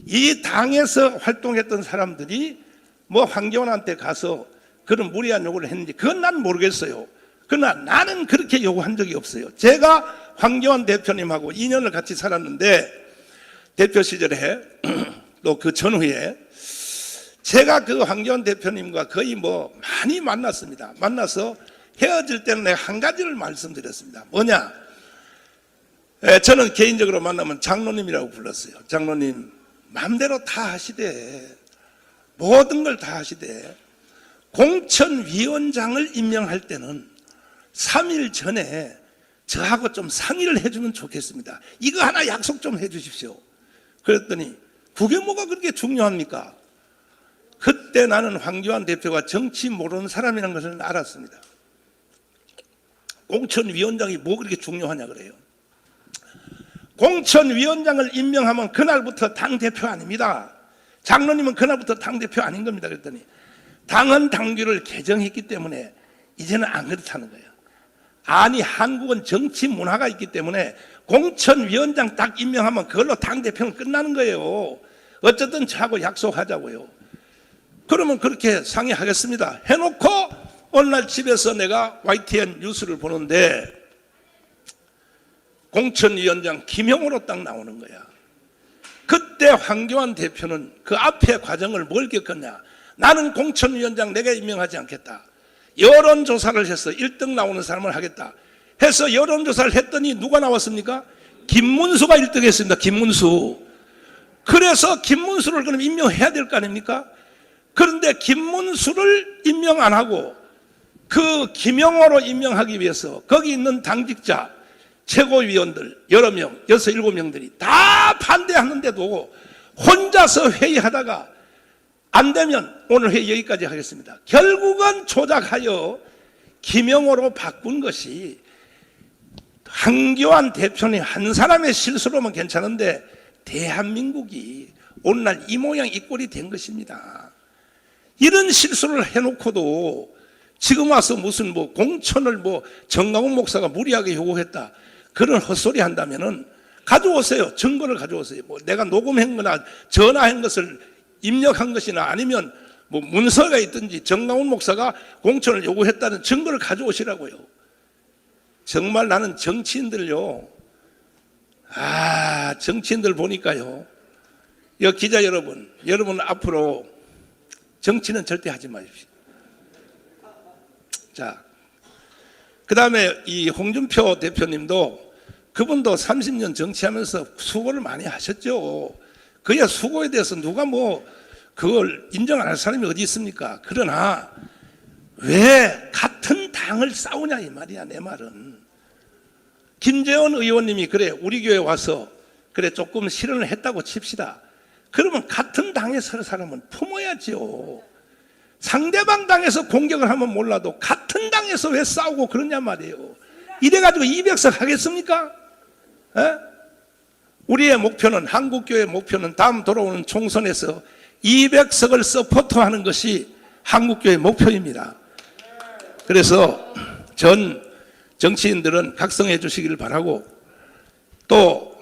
이 당에서 활동했던 사람들이 뭐 황교안한테 가서 그런 무리한 요구를 했는지 그건 난 모르겠어요. 그러나 나는 그렇게 요구한 적이 없어요. 제가 황교안 대표님하고 2년을 같이 살았는데 대표 시절에 또 그 전후에 제가 그 황교안 대표님과 거의 뭐 많이 만났습니다. 만나서 헤어질 때는 내가 한 가지를 말씀드렸습니다. 뭐냐? 저는 개인적으로 만나면 장로님이라고 불렀어요. 장로님 마음대로 다 하시되 모든 걸 다 하시되 공천위원장을 임명할 때는 3일 전에 저하고 좀 상의를 해주면 좋겠습니다. 이거 하나 약속 좀 해주십시오. 그랬더니 그게 뭐가 그렇게 중요합니까? 그때 나는 황교안 대표가 정치 모르는 사람이라는 것을 알았습니다. 공천위원장이 뭐 그렇게 중요하냐 그래요. 공천위원장을 임명하면 그날부터 당대표 아닙니다. 장로님은 그날부터 당대표 아닌 겁니다. 그랬더니 당헌 당규를 개정했기 때문에 이제는 안 그렇다는 거예요. 아니 한국은 정치 문화가 있기 때문에 공천위원장 딱 임명하면 그걸로 당대표는 끝나는 거예요. 어쨌든 저하고 약속하자고요. 그러면 그렇게 상의하겠습니다 해놓고 어느 날 집에서 내가 YTN 뉴스를 보는데 공천위원장 김영호로 딱 나오는 거야. 그때 황교안 대표는 그 앞에 과정을 뭘 겪었냐. 나는 공천위원장 내가 임명하지 않겠다. 여론조사를 해서 1등 나오는 사람을 하겠다 해서 여론조사를 했더니 누가 나왔습니까? 김문수가 1등 했습니다. 김문수. 그래서 김문수를 그럼 임명해야 될 거 아닙니까? 그런데 김문수를 임명 안 하고 그 김영호로 임명하기 위해서 거기 있는 당직자 최고위원들 여러 명, 6, 7명들이 다 반대하는데도 혼자서 회의하다가 안 되면 오늘 회의 여기까지 하겠습니다. 결국은 조작하여 김영호로 바꾼 것이 한교안 대표님 한 사람의 실수로면 괜찮은데 대한민국이 오늘날 이 모양 이 꼴이 된 것입니다. 이런 실수를 해놓고도 지금 와서 무슨 뭐 공천을 뭐 정강훈 목사가 무리하게 요구했다 그런 헛소리 한다면은 가져오세요. 증거를 가져오세요. 뭐 내가 녹음한 거나 전화한 것을 입력한 것이나 아니면 뭐 문서가 있든지 정강훈 목사가 공천을 요구했다는 증거를 가져오시라고요. 정말 나는 정치인들요. 정치인들 보니까요. 기자 여러분 앞으로 정치는 절대 하지 마십시오. 자, 그 다음에 이 홍준표 대표님도 그분도 30년 정치하면서 수고를 많이 하셨죠. 그야 수고에 대해서 누가 뭐 그걸 인정 안 할 사람이 어디 있습니까? 그러나 왜 같은 당을 싸우냐 이 말이야. 내 말은 김재원 의원님이 그래 우리 교회 와서 그래 조금 실언을 했다고 칩시다. 그러면 같은 당에 설 사람은 품어야죠. 상대방 당에서 공격을 하면 몰라도 같은 당에서 왜 싸우고 그러냐 말이에요. 이래가지고 200석 하겠습니까? 에? 우리의 목표는 한국교회의 목표는 다음 돌아오는 총선에서 200석을 서포트하는 것이 한국교회의 목표입니다. 그래서 전 정치인들은 각성해 주시기를 바라고 또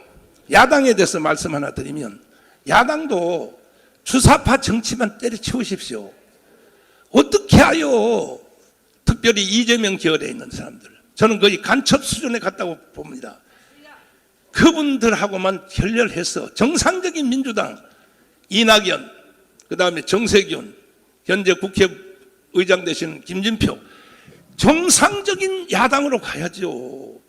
야당에 대해서 말씀 하나 드리면 야당도 주사파 정치만 때려치우십시오. 어떻게 하여 특별히 이재명 계열에 있는 사람들 저는 거의 간첩 수준에 갔다고 봅니다. 그분들하고만 결렬해서 정상적인 민주당 이낙연 그 다음에 정세균 현재 국회의장 되신 김진표 정상적인 야당으로 가야죠.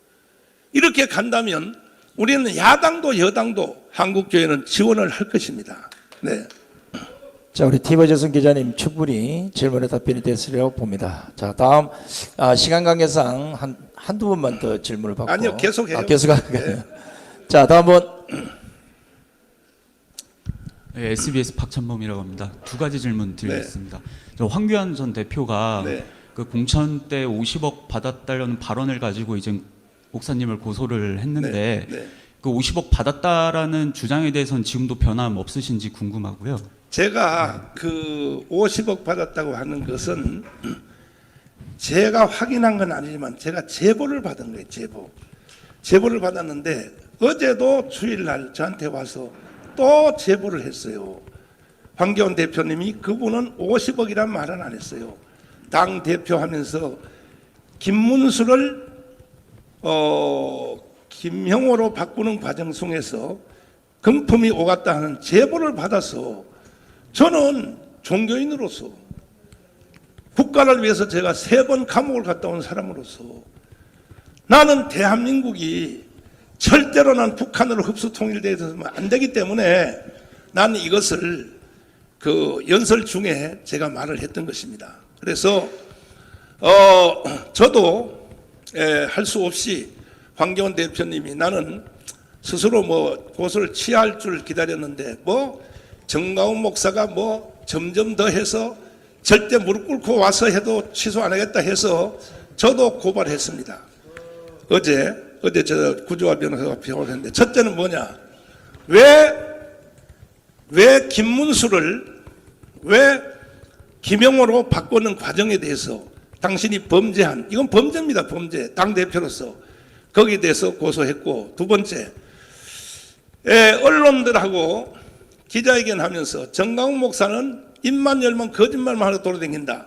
이렇게 간다면 우리는 야당도 여당도 한국교회는 지원을 할 것입니다. 네. 자, 우리 티버저슨 기자님 충분히 질문에 답변이 됐으리라고 봅니다. 자, 다음 시간 관계상 한두 번만 더 질문을 받고 아니요, 계속해요. 계속 할까요? 자, 다음 번. 네, SBS 박찬범이라고 합니다. 두 가지 질문 드리겠습니다. 저 황교안 전 대표가 그 공천 때 50억 받았다는 발언을 가지고 이제 목사님을 고소를 했는데 그 50억 받았다라는 주장에 대해서는 지금도 변함 없으신지 궁금하고요. 제가 그 50억 받았다고 하는 것은 제가 확인한 건 아니지만 제가 제보를 받은 거예요. 제보를 받았는데 어제도 주일날 저한테 와서 또 제보를 했어요. 황교안 대표님이 그분은 50억이란 말은 안 했어요. 당 대표하면서 김문수를 김형호로 바꾸는 과정 속에서 금품이 오갔다 하는 제보를 받아서 저는 종교인으로서 국가를 위해서 제가 3번 감옥을 갔다 온 사람으로서 나는 대한민국이 절대로 난 북한으로 흡수 통일되어서는 안 되기 때문에 나는 이것을 그 연설 중에 제가 말을 했던 것입니다. 그래서 저도 할 수 없이 황교안 대표님이 나는 스스로 뭐 고소를 취할 줄 기다렸는데 뭐 정강훈 목사가 뭐 점점 더 해서 절대 무릎 꿇고 와서 해도 취소 안 하겠다 해서 저도 고발했습니다. 어제 저 구조화 변호사가 비용을 했는데 첫째는 뭐냐? 왜 김문수를 왜 김영호로 바꾸는 과정에 대해서 당신이 범죄한 이건 범죄입니다. 범죄. 당대표로서 거기에 대해서 고소했고 두 번째 언론들하고 기자회견 하면서 정강훈 목사는 입만 열면 거짓말만 하러 돌아다닌다.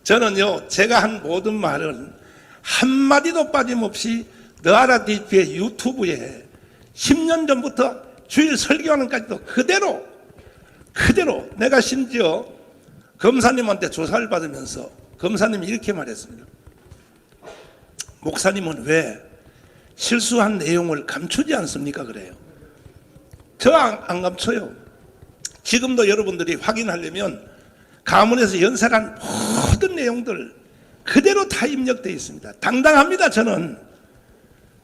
저는요 제가 한 모든 말은 한마디도 빠짐없이 너아라 TV의 유튜브에 10년 전부터 주일 설교하는까지도 그대로 그대로 내가 심지어 검사님한테 조사를 받으면서 검사님이 이렇게 말했습니다. 목사님은 왜 실수한 내용을 감추지 않습니까? 그래요. 저 안 감춰요. 지금도 여러분들이 확인하려면 가문에서 연설한 모든 내용들 그대로 다 입력되어 있습니다. 당당합니다, 저는.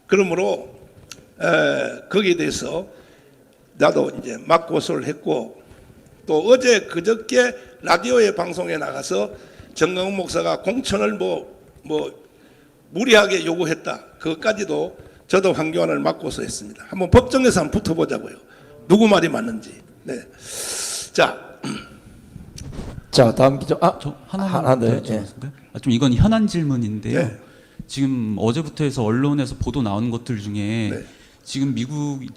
그러므로 거기에 대해서 나도 이제 맞고소를 했고, 또 어제 그저께 라디오의 방송에 나가서 정강훈 목사가 공천을 뭐 무리하게 요구했다. 그것까지도 저도 황교안을 맞고소했습니다. 한번 법정에서 한번 붙어보자고요. 누구 말이 맞는지. 네. 자, 다음 기자. 저 하나 더. 좀 이건 현안 질문인데요. 네. 지금 어제부터 해서 언론에서 보도 나오는 것들 중에 네. 지금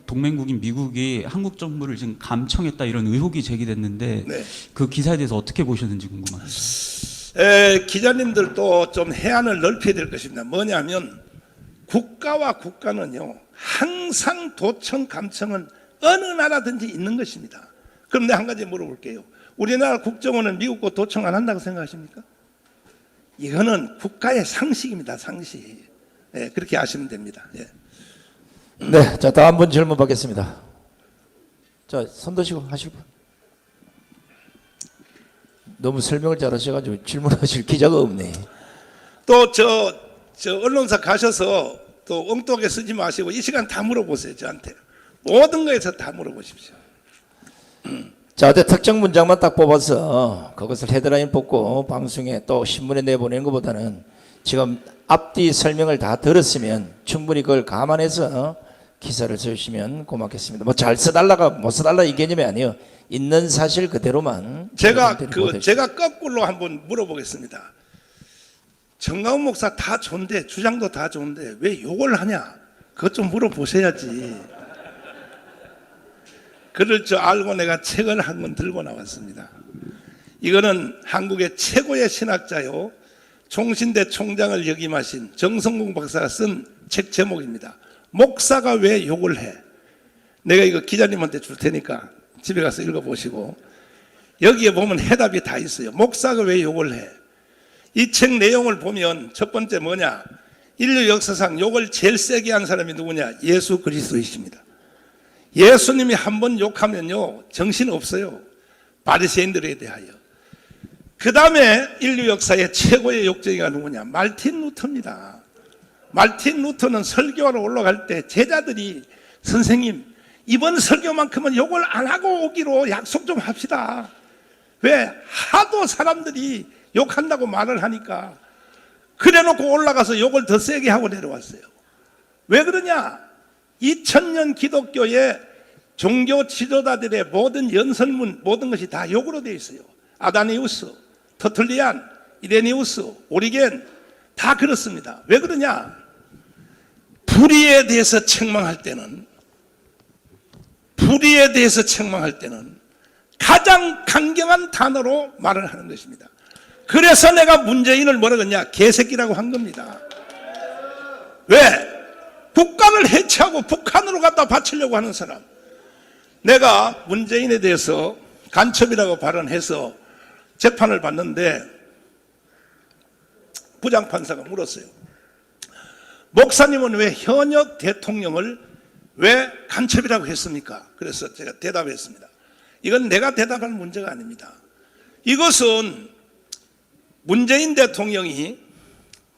동맹국인 미국이 한국 정부를 지금 감청했다 이런 의혹이 제기됐는데 네. 그 기사에 대해서 어떻게 보셨는지 궁금합니다. 기자님들도 좀 해안을 넓혀야 될 것입니다. 뭐냐면 국가와 국가는요, 항상 도청, 감청은 어느 나라든지 있는 것입니다. 그럼 내가 한 가지 물어볼게요. 우리나라 국정원은 미국 거 도청 안 한다고 생각하십니까? 이거는 국가의 상식입니다. 상식. 예, 그렇게 아시면 됩니다. 예. 네, 자 다음 분 질문 받겠습니다. 자, 손 드시고 하실 분. 너무 설명을 잘하셔가지고 질문하실 기자가 없네. 또 저 언론사 가셔서 또 엉뚱하게 쓰지 마시고 이 시간 다 물어보세요. 저한테. 모든 거에서 다 물어보십시오. 자, 어때 특정 문장만 딱 뽑아서 그것을 헤드라인 뽑고 방송에 또 신문에 내보내는 것보다는 지금 앞뒤 설명을 다 들었으면 충분히 그걸 감안해서 기사를 써주시면 고맙겠습니다. 뭐 잘 써달라가 못 써달라 이 개념이 아니에요. 있는 사실 그대로만. 제가 거꾸로 한번 물어보겠습니다. 정강훈 목사 다 좋은데, 주장도 다 좋은데 왜 욕을 하냐? 그것 좀 물어보셔야지. 그럴 줄 알고 내가 책을 한 권 들고 나왔습니다. 이거는 한국의 최고의 신학자요, 총신대 총장을 역임하신 정성공 박사가 쓴 책 제목입니다. 목사가 왜 욕을 해? 내가 이거 기자님한테 줄 테니까 집에 가서 읽어보시고, 여기에 보면 해답이 다 있어요. 목사가 왜 욕을 해? 이 책 내용을 보면 첫 번째 뭐냐? 인류 역사상 욕을 제일 세게 한 사람이 누구냐? 예수 그리스도이십니다. 예수님이 한번 욕하면요, 정신 없어요. 바리새인들에 대하여. 그 다음에 인류 역사의 최고의 욕쟁이가 누구냐? 말틴 루터입니다. 말틴 루터는 설교하러 올라갈 때 제자들이 선생님, 이번 설교만큼은 욕을 안 하고 오기로 약속 좀 합시다. 왜? 하도 사람들이 욕한다고 말을 하니까. 그래 놓고 올라가서 욕을 더 세게 하고 내려왔어요. 왜 그러냐? 2000년 기독교의 종교 지도자들의 모든 연설문, 모든 것이 다 욕으로 되어 있어요. 아다니우스, 터툴리안, 이레니우스, 오리겐 다 그렇습니다. 왜 그러냐? 불의에 대해서 책망할 때는 가장 강경한 단어로 말을 하는 것입니다. 그래서 내가 문재인을 뭐라 그러냐? 개새끼라고 한 겁니다. 왜? 국가를 해체하고 북한으로 갖다 바치려고 하는 사람. 내가 문재인에 대해서 간첩이라고 발언해서 재판을 받는데 부장판사가 물었어요. 목사님은 왜 현역 대통령을 왜 간첩이라고 했습니까? 그래서 제가 대답했습니다. 이건 내가 대답할 문제가 아닙니다. 이것은 문재인 대통령이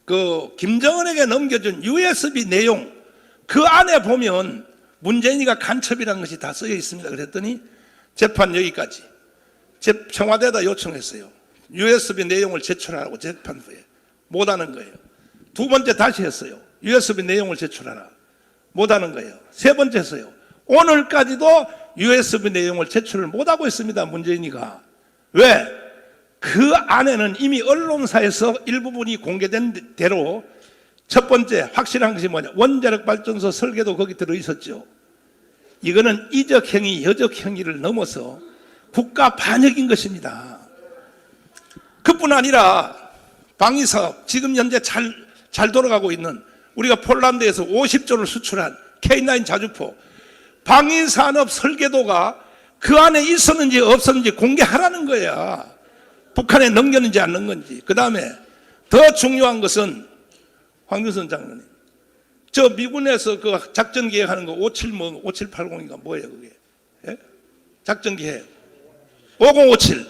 그 김정은에게 넘겨준 USB 내용, 그 안에 보면 문재인이가 간첩이라는 것이 다 쓰여 있습니다. 그랬더니 재판 여기까지. 청와대에다 요청했어요. USB 내용을 제출하라고. 재판부에 못하는 거예요. 두 번째 다시 했어요. USB 내용을 제출하라. 못하는 거예요. 세 번째 했어요. 오늘까지도 USB 내용을 제출을 못하고 있습니다. 문재인이가. 왜? 그 안에는 이미 언론사에서 일부분이 공개된 대로 첫 번째 확실한 것이 뭐냐? 원자력 발전소 설계도 거기 들어있었죠. 이거는 이적행위, 여적행위를 넘어서 국가 반역인 것입니다. 그뿐 아니라 방위사업, 지금 현재 잘 돌아가고 있는, 우리가 폴란드에서 50조를 수출한 K9 자주포, 방위산업 설계도가 그 안에 있었는지 없었는지 공개하라는 거야. 북한에 넘겼는지 안 넘겼는지. 그 다음에 더 중요한 것은 황교선 장관님, 저 미군에서 그 작전 계획하는 거 5780인가 뭐예요 그게? 예? 작전 계획 5057.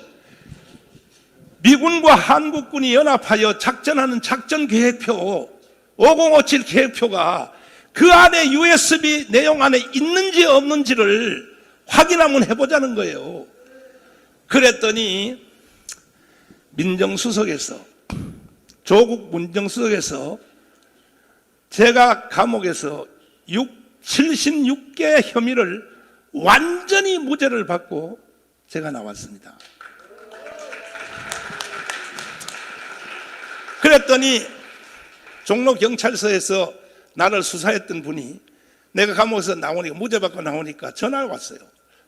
미군과 한국군이 연합하여 작전하는 작전 계획표 5057 계획표가 그 안에 USB 내용 안에 있는지 없는지를 확인 한번 해보자는 거예요. 그랬더니 민정수석에서, 조국 민정수석에서 제가 감옥에서 76개 혐의를 완전히 무죄를 받고 제가 나왔습니다. 그랬더니 종로경찰서에서 나를 수사했던 분이 내가 감옥에서 나오니까, 무죄 받고 나오니까 전화가 왔어요.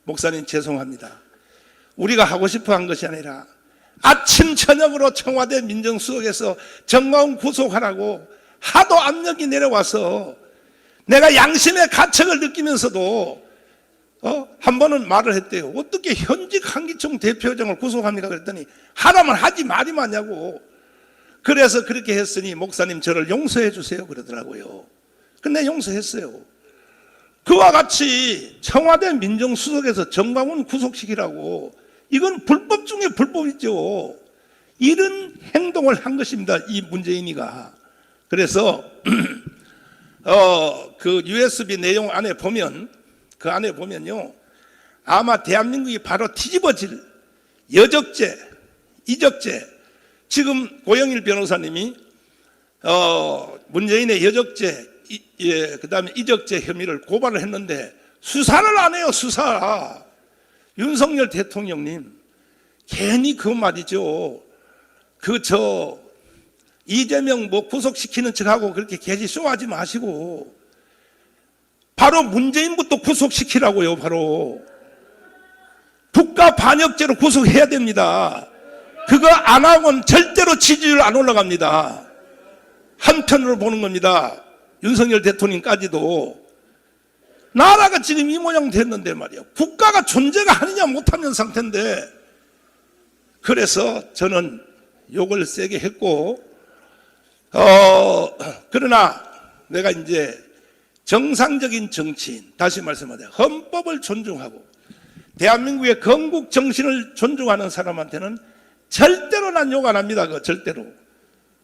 목사님 죄송합니다. 우리가 하고 싶어 한 것이 아니라 아침 저녁으로 청와대 민정수석에서 정광훈 구속하라고 하도 압력이 내려와서 내가 양심의 가책을 느끼면서도 한 번은 말을 했대요. 어떻게 현직 한기총 대표장을 구속합니까? 그랬더니 하라면 하지 말이 많냐고. 그래서 그렇게 했으니 목사님 저를 용서해 주세요 그러더라고요. 근데 용서했어요. 그와 같이 청와대 민정수석에서 정광훈 구속시키라고, 이건 불법 중에 불법이죠. 이런 행동을 한 것입니다, 이 문재인이가. 그래서 그 USB 내용 안에 보면, 그 안에 보면요, 아마 대한민국이 바로 뒤집어질 여적죄, 이적죄. 지금 고영일 변호사님이 문재인의 여적죄, 그다음에 이적죄 혐의를 고발을 했는데 수사를 안 해요. 수사. 윤석열 대통령님 괜히 그 말이죠. 이재명 뭐 구속시키는 척하고 그렇게 개지 쇼하지 마시고 바로 문재인부터 구속시키라고요. 바로 국가 반역죄로 구속해야 됩니다. 그거 안 하고는 절대로 지지율 안 올라갑니다. 한편으로 보는 겁니다. 윤석열 대통령까지도. 나라가 지금 이 모양 됐는데 말이야. 국가가 존재가 하느냐 못하는 상태인데. 그래서 저는 욕을 세게 했고, 그러나 내가 이제 정상적인 정치인, 다시 말씀하자, 헌법을 존중하고 대한민국의 건국 정신을 존중하는 사람한테는 절대로 난 욕 안 합니다. 절대로.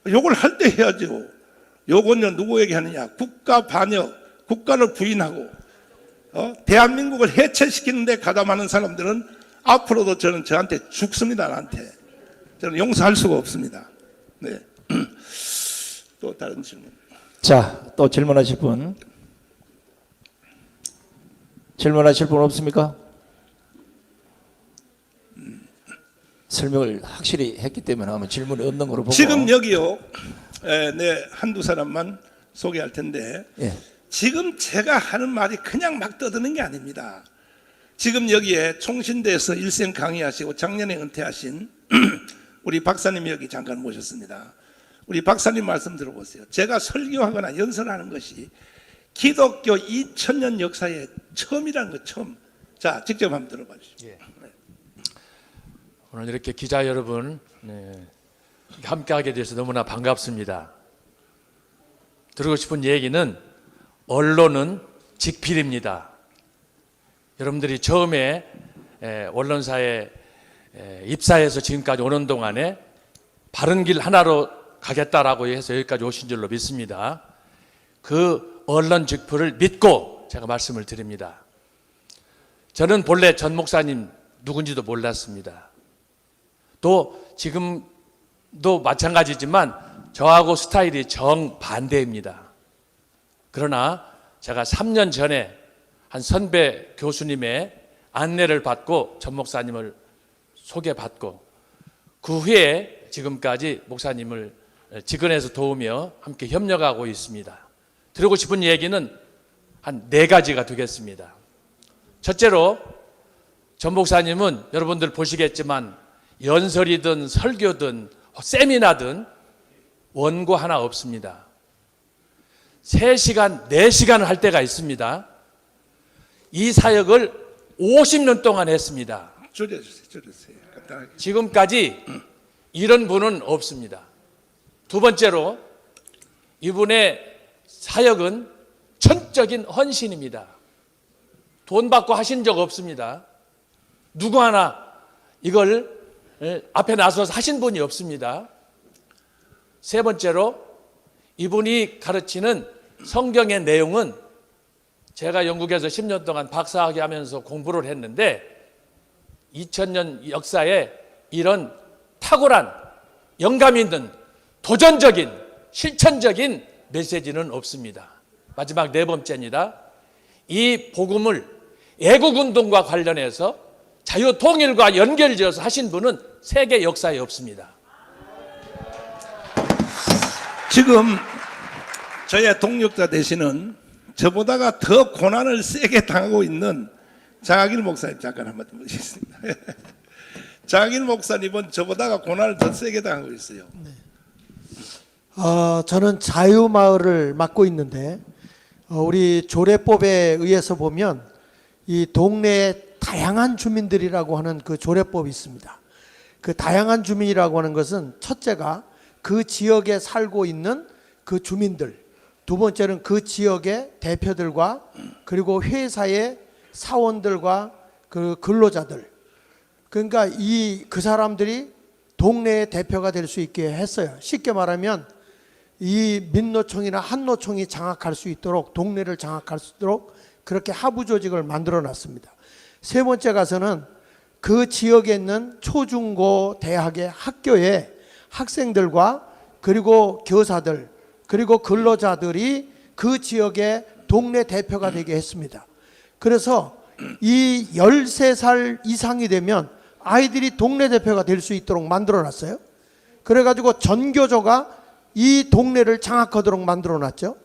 욕을 할 때 해야죠. 욕은요 누구에게 하느냐? 국가 반역, 국가를 부인하고 대한민국을 해체시키는 데 가담하는 사람들은 앞으로도 저는 저한테 죽습니다. 나한테. 저는 용서할 수가 없습니다. 네. 또 다른 질문. 자, 또 질문하실 분. 질문하실 분 없습니까? 설명을 확실히 했기 때문에 아마 질문이 없는 거로 보고. 지금 여기요, 네, 한두 사람만 소개할 텐데, 예. 지금 제가 하는 말이 그냥 막 떠드는 게 아닙니다. 지금 여기에 총신대에서 일생 강의하시고 작년에 은퇴하신 우리 박사님이 여기 잠깐 모셨습니다. 우리 박사님 말씀 들어보세요. 제가 설교하거나 연설하는 것이 기독교 2000년 역사에 처음이라는 거, 처음. 자, 직접 한번 들어봐 주시죠. 예. 오늘 이렇게 기자 여러분 함께하게 돼서 너무나 반갑습니다. 드리고 싶은 얘기는 언론은 직필입니다. 여러분들이 처음에 언론사에 입사해서 지금까지 오는 동안에 바른 길 하나로 가겠다라고 해서 여기까지 오신 줄로 믿습니다. 그 언론 직필을 믿고 제가 말씀을 드립니다. 저는 본래 전 목사님 누군지도 몰랐습니다. 또 지금도 마찬가지지만 저하고 스타일이 정반대입니다. 그러나 제가 3년 전에 한 선배 교수님의 안내를 받고 전 목사님을 소개받고 그 후에 지금까지 목사님을 직원에서 도우며 함께 협력하고 있습니다. 드리고 싶은 얘기는 한 4가지가 되겠습니다. 첫째로 전 목사님은 여러분들 보시겠지만 연설이든 설교든 세미나든 원고 하나 없습니다. 3시간, 4시간을 할 때가 있습니다. 이 사역을 50년 동안 했습니다. 줄여주세요. 간단하게. 지금까지 이런 분은 없습니다. 두 번째로 이분의 사역은 전적인 헌신입니다. 돈 받고 하신 적 없습니다. 누구 하나 이걸 앞에 나서서 하신 분이 없습니다. 세 번째로 이분이 가르치는 성경의 내용은 제가 영국에서 10년 동안 박사학위 하면서 공부를 했는데 2000년 역사에 이런 탁월한 영감 있는 도전적인 실천적인 메시지는 없습니다. 마지막 네 번째입니다. 이 복음을 애국운동과 관련해서 자유통일과 연결지어서 하신 분은 세계 역사에 없습니다. 지금 저의 동력자 되시는 저보다가 더 고난을 세게 당하고 있는 장학일 목사님 잠깐 한번 모시겠습니다. 장학일 목사님은 저보다가 고난을 더 세게 당하고 있어요. 저는 자유마을을 맡고 있는데 우리 조례법에 의해서 보면 이 동네에 다양한 주민들이라고 하는 그 조례법이 있습니다. 그 다양한 주민이라고 하는 것은 첫째가 그 지역에 살고 있는 그 주민들, 두 번째는 그 지역의 대표들과 그리고 회사의 사원들과 그 근로자들, 그러니까 그 사람들이 동네의 대표가 될 수 있게 했어요. 쉽게 말하면 이 민노총이나 한노총이 장악할 수 있도록, 동네를 장악할 수 있도록 그렇게 하부 조직을 만들어 놨습니다. 세 번째 가서는 그 지역에 있는 초중고 대학의 학교의 학생들과 그리고 교사들 그리고 근로자들이 그 지역의 동네 대표가 되게 했습니다. 그래서 이 13살 이상이 되면 아이들이 동네 대표가 될 수 있도록 만들어 놨어요. 그래가지고 전교조가 이 동네를 장악하도록 만들어 놨죠.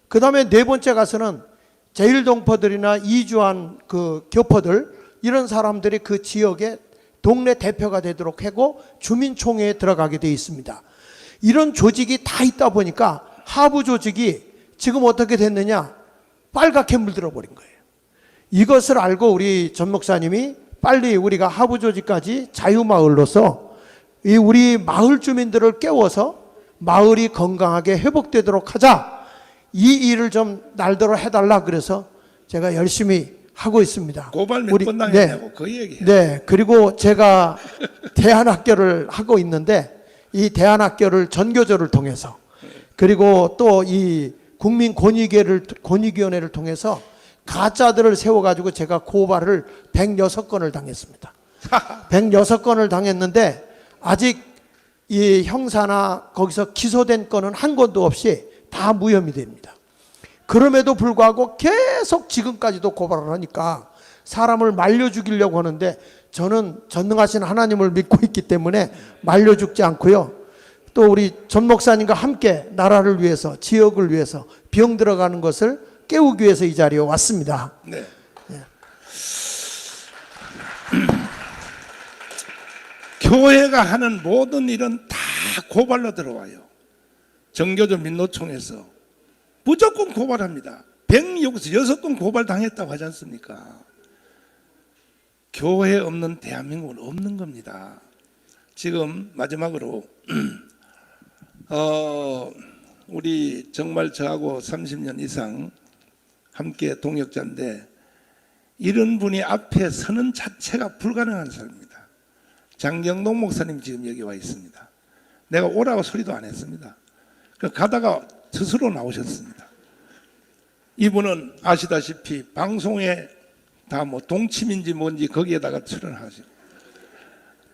그 다음에 네 번째 가서는 제일동포들이나 이주한 그 교포들, 이런 사람들이 그 지역의 동네 대표가 되도록 하고 주민총회에 들어가게 되어 있습니다. 이런 조직이 다 있다 보니까 하부 조직이 지금 어떻게 됐느냐, 빨갛게 물들어 버린 거예요. 이것을 알고 우리 전 목사님이 빨리 우리가 하부 조직까지 자유마을로서 이 우리 마을 주민들을 깨워서 마을이 건강하게 회복되도록 하자, 이 일을 좀 날더러 해달라 그래서 제가 열심히 하고 있습니다. 고발 몇 번 당했냐고 그 얘기예요. 네, 그리고 제가 대안학교를 하고 있는데 이 대안학교를 전교조를 통해서 그리고 또 이 국민권익위원회를 통해서 가짜들을 세워가지고 제가 고발을 106건을 당했습니다. 106건을 당했는데 아직 이 형사나 거기서 기소된 건은 한 건도 없이 다 무혐의 됩니다. 그럼에도 불구하고 계속 지금까지도 고발을 하니까 사람을 말려 죽이려고 하는데 저는 전능하신 하나님을 믿고 있기 때문에 말려 죽지 않고요. 또 우리 전 목사님과 함께 나라를 위해서, 지역을 위해서 병 들어가는 것을 깨우기 위해서 이 자리에 왔습니다. 네. 교회가 하는 모든 일은 다 고발로 들어와요. 정교조 민노총에서 무조건 고발합니다. 106건 고발 당했다고 하지 않습니까? 교회 없는 대한민국은 없는 겁니다. 지금 마지막으로 우리 정말 저하고 30년 이상 함께 동역자인데 이런 분이 앞에 서는 자체가 불가능한 사람입니다. 장경동 목사님 지금 여기 와 있습니다. 내가 오라고 소리도 안 했습니다. 가다가 스스로 나오셨습니다. 이분은 아시다시피 방송에 다 뭐 동침인지 뭔지 거기에다가 출연하시고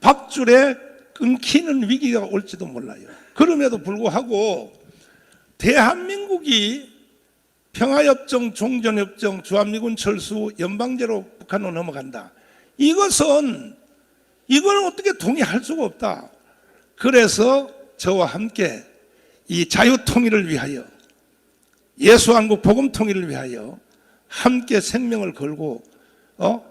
밥줄에 끊기는 위기가 올지도 몰라요. 그럼에도 불구하고 대한민국이 평화협정, 종전협정, 주한미군 철수, 연방제로 북한으로 넘어간다. 이건 어떻게 동의할 수가 없다. 그래서 저와 함께 이 자유통일을 위하여, 예수한국 복음통일을 위하여 함께 생명을 걸고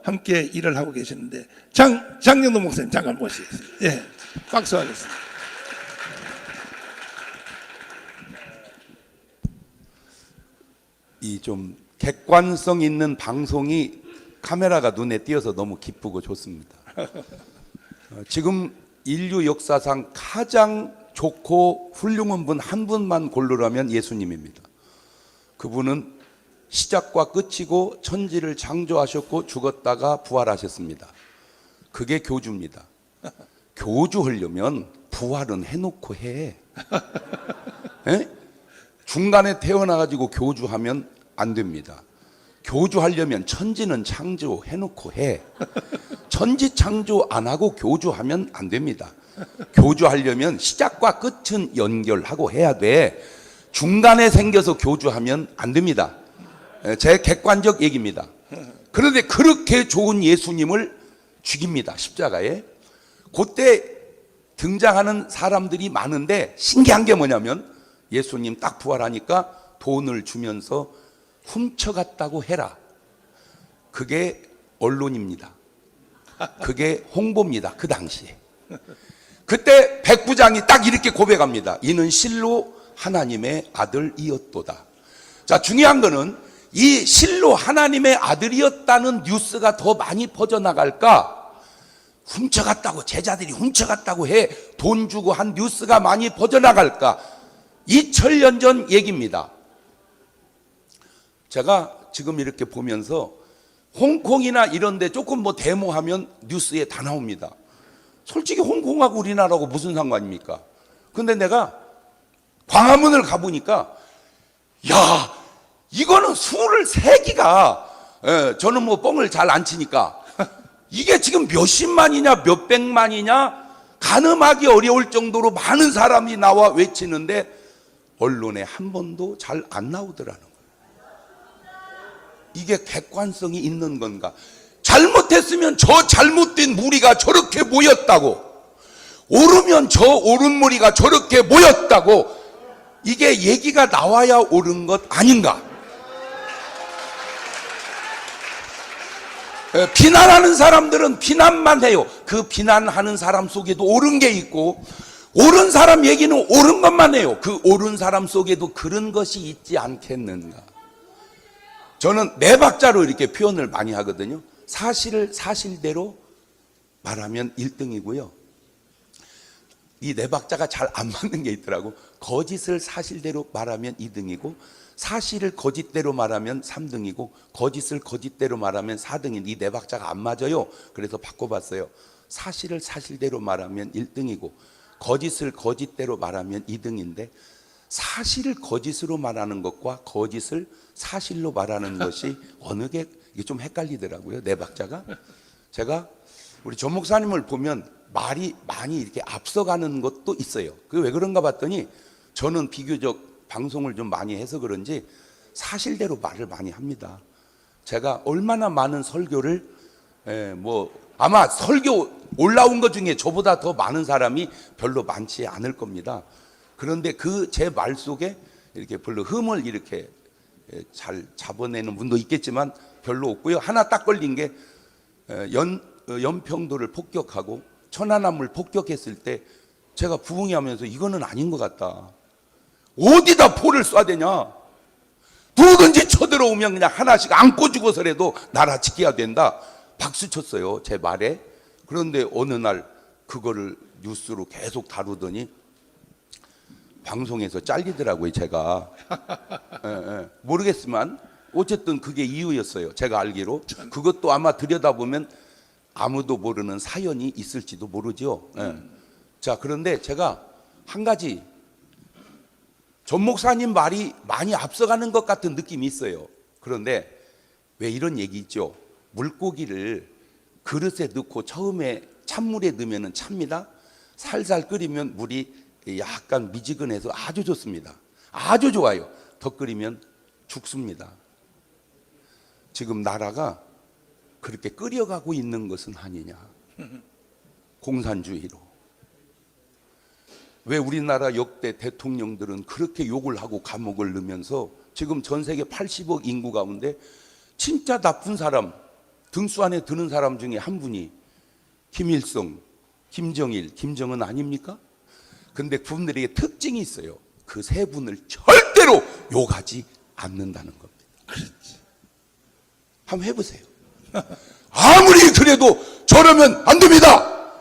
함께 일을 하고 계시는데 장경동 목사님 잠깐 모시겠습니다. 예, 박수하겠습니다. 이 좀 객관성 있는 방송이 카메라가 눈에 띄어서 너무 기쁘고 좋습니다. 지금 인류 역사상 가장 좋고 훌륭한 분 한 분만 고르라면 예수님입니다. 그분은 시작과 끝이고 천지를 창조하셨고 죽었다가 부활하셨습니다. 그게 교주입니다. 교주하려면 부활은 해놓고 해. 에? 중간에 태어나가지고 교주하면 안 됩니다. 교주하려면 천지는 창조해놓고 해. 천지 창조 안 하고 교주하면 안 됩니다. 교주하려면 시작과 끝은 연결하고 해야 돼. 중간에 생겨서 교주하면 안 됩니다. 제 객관적 얘기입니다. 그런데 그렇게 좋은 예수님을 죽입니다. 십자가에. 그때 등장하는 사람들이 많은데 신기한 게 뭐냐면 예수님 딱 부활하니까 돈을 주면서 훔쳐갔다고 해라. 그게 언론입니다. 그게 홍보입니다. 그 당시에. 그때 백부장이 딱 이렇게 고백합니다. 이는 실로 하나님의 아들이었도다. 자, 중요한 거는 이 실로 하나님의 아들이었다는 뉴스가 더 많이 퍼져나갈까? 훔쳐갔다고, 제자들이 훔쳐갔다고 해 돈 주고 한 뉴스가 많이 퍼져나갈까? 2000년 전 얘기입니다. 제가 지금 이렇게 보면서 홍콩이나 이런 데 조금 뭐 데모하면 뉴스에 다 나옵니다. 솔직히 홍콩하고 우리나라하고 무슨 상관입니까? 근데 내가 광화문을 가보니까 야, 이거는 수를 세기가, 저는 뭐 뻥을 잘 안 치니까 이게 지금 몇십만이냐 몇백만이냐 가늠하기 어려울 정도로 많은 사람이 나와 외치는데 언론에 한 번도 잘 안 나오더라는 거예요. 이게 객관성이 있는 건가? 잘못했으면 저 잘못된 무리가 저렇게 모였다고, 옳으면 저 옳은 무리가 저렇게 모였다고, 이게 얘기가 나와야 옳은 것 아닌가? 비난하는 사람들은 비난만 해요. 그 비난하는 사람 속에도 옳은 게 있고, 옳은 사람 얘기는 옳은 것만 해요. 그 옳은 사람 속에도 그런 것이 있지 않겠는가? 저는 네 박자로 이렇게 표현을 많이 하거든요. 사실을 사실대로 말하면 1등이고요. 이 네 박자가 잘 안 맞는 게 있더라고. 거짓을 사실대로 말하면 2등이고, 사실을 거짓대로 말하면 3등이고, 거짓을 거짓대로 말하면 4등인, 이 네 박자가 안 맞아요. 그래서 바꿔봤어요. 사실을 사실대로 말하면 1등이고 거짓을 거짓대로 말하면 2등인데, 사실을 거짓으로 말하는 것과 거짓을 사실로 말하는 것이 어느 게 이게 좀 헷갈리더라고요. 네 박자가. 제가 우리 전 목사님을 보면 말이 많이 이렇게 앞서가는 것도 있어요. 그게 왜 그런가 봤더니 저는 비교적 방송을 좀 많이 해서 그런지 사실대로 말을 많이 합니다. 제가 얼마나 많은 설교를 아마 설교 올라온 것 중에 저보다 더 많은 사람이 별로 많지 않을 겁니다. 그런데 그 제 말 속에 이렇게 별로 흠을 이렇게 잘 잡아내는 분도 있겠지만 별로 없고요. 하나 딱 걸린 게 연평도를 폭격하고 천안함을 폭격했을 때 제가 부흥회하면서 이거는 아닌 것 같다. 어디다 포를 쏴야 되냐? 누구든지 쳐들어오면 그냥 하나씩 안고 죽어서라도 나라 지켜야 된다. 박수 쳤어요, 제 말에. 그런데 어느 날 그거를 뉴스로 계속 다루더니 방송에서 잘리더라고요, 제가. 모르겠지만 어쨌든 그게 이유였어요, 제가 알기로. 그것도 아마 들여다보면 아무도 모르는 사연이 있을지도 모르죠. 자, 그런데 제가 한 가지, 전 목사님 말이 많이 앞서가는 것 같은 느낌이 있어요. 그런데 왜 이런 얘기 있죠? 물고기를 그릇에 넣고 처음에 찬물에 넣으면 찹니다. 살살 끓이면 물이 약간 미지근해서 아주 좋습니다. 아주 좋아요. 더 끓이면 죽습니다. 지금 나라가 그렇게 끓여가고 있는 것은 아니냐? 공산주의로. 왜 우리나라 역대 대통령들은 그렇게 욕을 하고 감옥을 넣으면서 지금 전 세계 80억 인구 가운데 진짜 나쁜 사람, 등수 안에 드는 사람 중에 한 분이 김일성, 김정일, 김정은 아닙니까? 근데 그분들에게 특징이 있어요. 그 세 분을 절대로 욕하지 않는다는 겁니다. 그렇지. 한번 해보세요. 아무리 그래도 저러면 안 됩니다.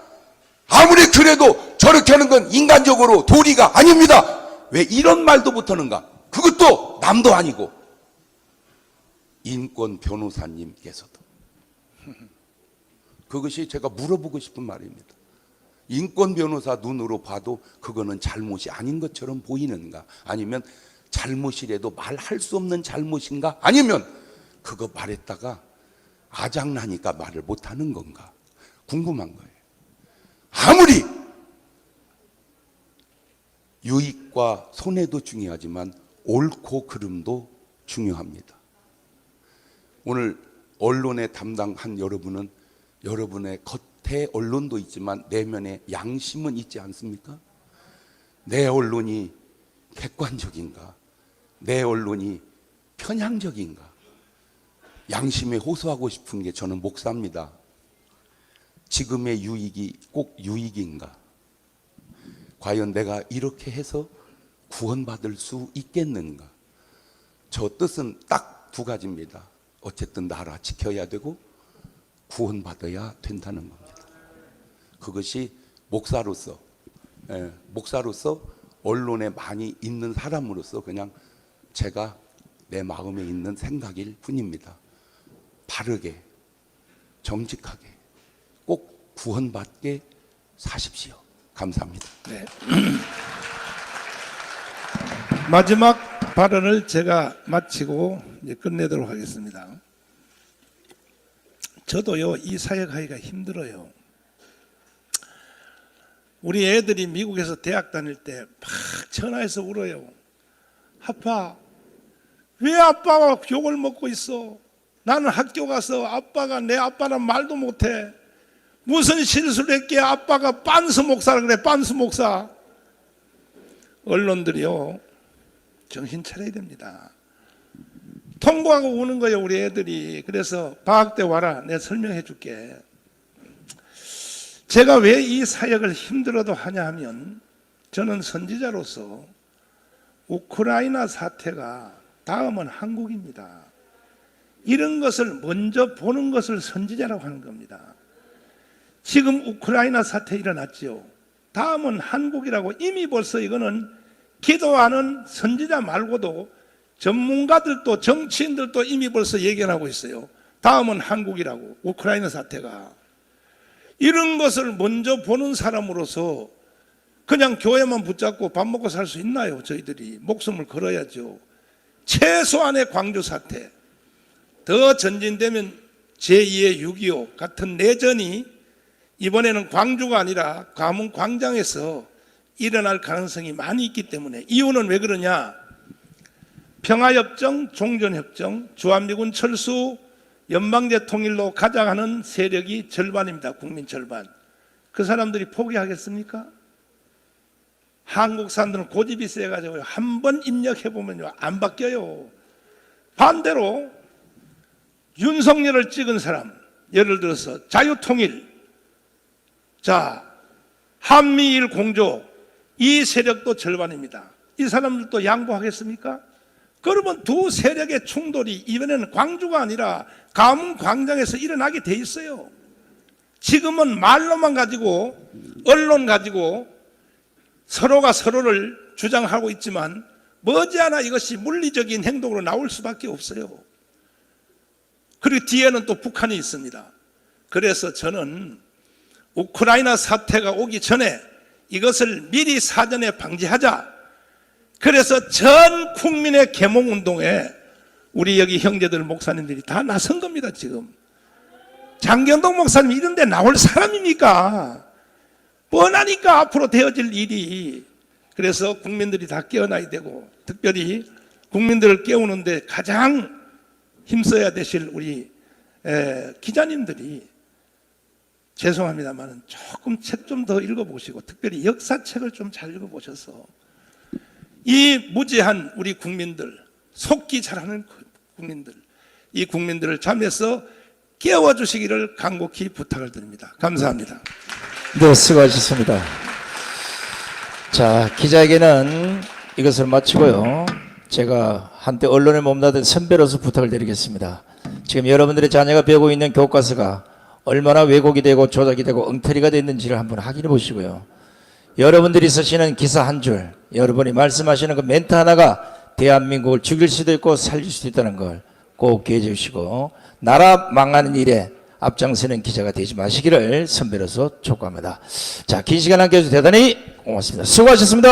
아무리 그래도 저렇게 하는 건 인간적으로 도리가 아닙니다. 왜 이런 말도 못하는가? 그것도 남도 아니고 인권 변호사님께서도. 그것이 제가 물어보고 싶은 말입니다. 인권 변호사 눈으로 봐도 그거는 잘못이 아닌 것처럼 보이는가? 아니면 잘못이라도 말할 수 없는 잘못인가? 아니면 그거 말했다가 아작나니까 말을 못하는 건가? 궁금한 거예요. 아무리 유익과 손해도 중요하지만 옳고 그름도 중요합니다. 오늘 언론에 담당한 여러분은 여러분의 겉에 언론도 있지만 내면에 양심은 있지 않습니까? 내 언론이 객관적인가? 내 언론이 편향적인가? 양심에 호소하고 싶은 게 저는 목사입니다. 지금의 유익이 꼭 유익인가? 과연 내가 이렇게 해서 구원받을 수 있겠는가? 저 뜻은 딱 두 가지입니다. 어쨌든 나라 지켜야 되고 구원받아야 된다는 겁니다. 그것이 목사로서 언론에 많이 있는 사람으로서 그냥 제가 내 마음에 있는 생각일 뿐입니다. 바르게, 정직하게, 꼭 구원받게 사십시오. 감사합니다. 네. 마지막 발언을 제가 마치고 이제 끝내도록 하겠습니다. 저도요, 이 사역하기가 힘들어요. 우리 애들이 미국에서 대학 다닐 때 막 전화해서 울어요. 아빠, 왜 아빠가 욕을 먹고 있어? 나는 학교 가서 아빠가 내 아빠란 말도 못해. 무슨 실수를 했기에 아빠가 빤스 목사라 그래, 빤스 목사. 언론들이요, 정신 차려야 됩니다. 통보하고 우는 거예요, 우리 애들이. 그래서 방학 때 와라, 내가 설명해 줄게. 제가 왜 이 사역을 힘들어도 하냐 하면, 저는 선지자로서 우크라이나 사태가 다음은 한국입니다. 이런 것을 먼저 보는 것을 선지자라고 하는 겁니다. 지금 우크라이나 사태 일어났죠. 다음은 한국이라고 이미 벌써 이거는 기도하는 선지자 말고도 전문가들도 정치인들도 이미 벌써 예견하고 있어요. 다음은 한국이라고, 우크라이나 사태가. 이런 것을 먼저 보는 사람으로서 그냥 교회만 붙잡고 밥 먹고 살 수 있나요? 저희들이 목숨을 걸어야죠. 최소한의 광주 사태, 더 전진되면 제2의 6.25 같은 내전이 이번에는 광주가 아니라 가문 광장에서 일어날 가능성이 많이 있기 때문에. 이유는 왜 그러냐? 평화협정, 종전협정, 주한미군 철수, 연방제 통일로 가자하는 세력이 절반입니다. 국민 절반. 그 사람들이 포기하겠습니까? 한국 사람들은 고집이 세가지고 한번 입력해보면요, 안 바뀌어요. 반대로 윤석열을 찍은 사람, 예를 들어서 자유통일, 자, 한미일 공조, 이 세력도 절반입니다. 이 사람들도 양보하겠습니까? 그러면 두 세력의 충돌이 이번에는 광주가 아니라 가문 광장에서 일어나게 돼 있어요. 지금은 말로만 가지고, 언론 가지고 서로가 서로를 주장하고 있지만 머지않아 이것이 물리적인 행동으로 나올 수밖에 없어요. 그리고 뒤에는 또 북한이 있습니다. 그래서 저는 우크라이나 사태가 오기 전에 이것을 미리 사전에 방지하자. 그래서 전 국민의 계몽운동에 우리 여기 형제들 목사님들이 다 나선 겁니다. 지금 장경동 목사님 이런 데 나올 사람입니까? 뻔하니까 앞으로 되어질 일이. 그래서 국민들이 다 깨어나야 되고, 특별히 국민들을 깨우는데 가장 힘써야 되실 우리 기자님들이, 죄송합니다만 조금 책 좀 더 읽어보시고, 특별히 역사책을 좀 잘 읽어보셔서 이 무지한 우리 국민들, 속기 잘하는 국민들, 이 국민들을 잠에서 깨워주시기를 간곡히 부탁을 드립니다. 감사합니다. 네, 수고하셨습니다. 자, 기자에게는 이것을 마치고요. 제가 한때 언론에 몸담은 선배로서 부탁을 드리겠습니다. 지금 여러분들의 자녀가 배우고 있는 교과서가 얼마나 왜곡이 되고 조작이 되고 엉터리가 됐는지를 한번 확인해 보시고요. 여러분들이 쓰시는 기사 한 줄, 여러분이 말씀하시는 그 멘트 하나가 대한민국을 죽일 수도 있고 살릴 수도 있다는 걸 꼭 기억해 주시고 나라 망하는 일에 앞장서는 기자가 되지 마시기를 선배로서 촉구합니다. 자, 긴 시간 함께 해주셔서 대단히 고맙습니다. 수고하셨습니다.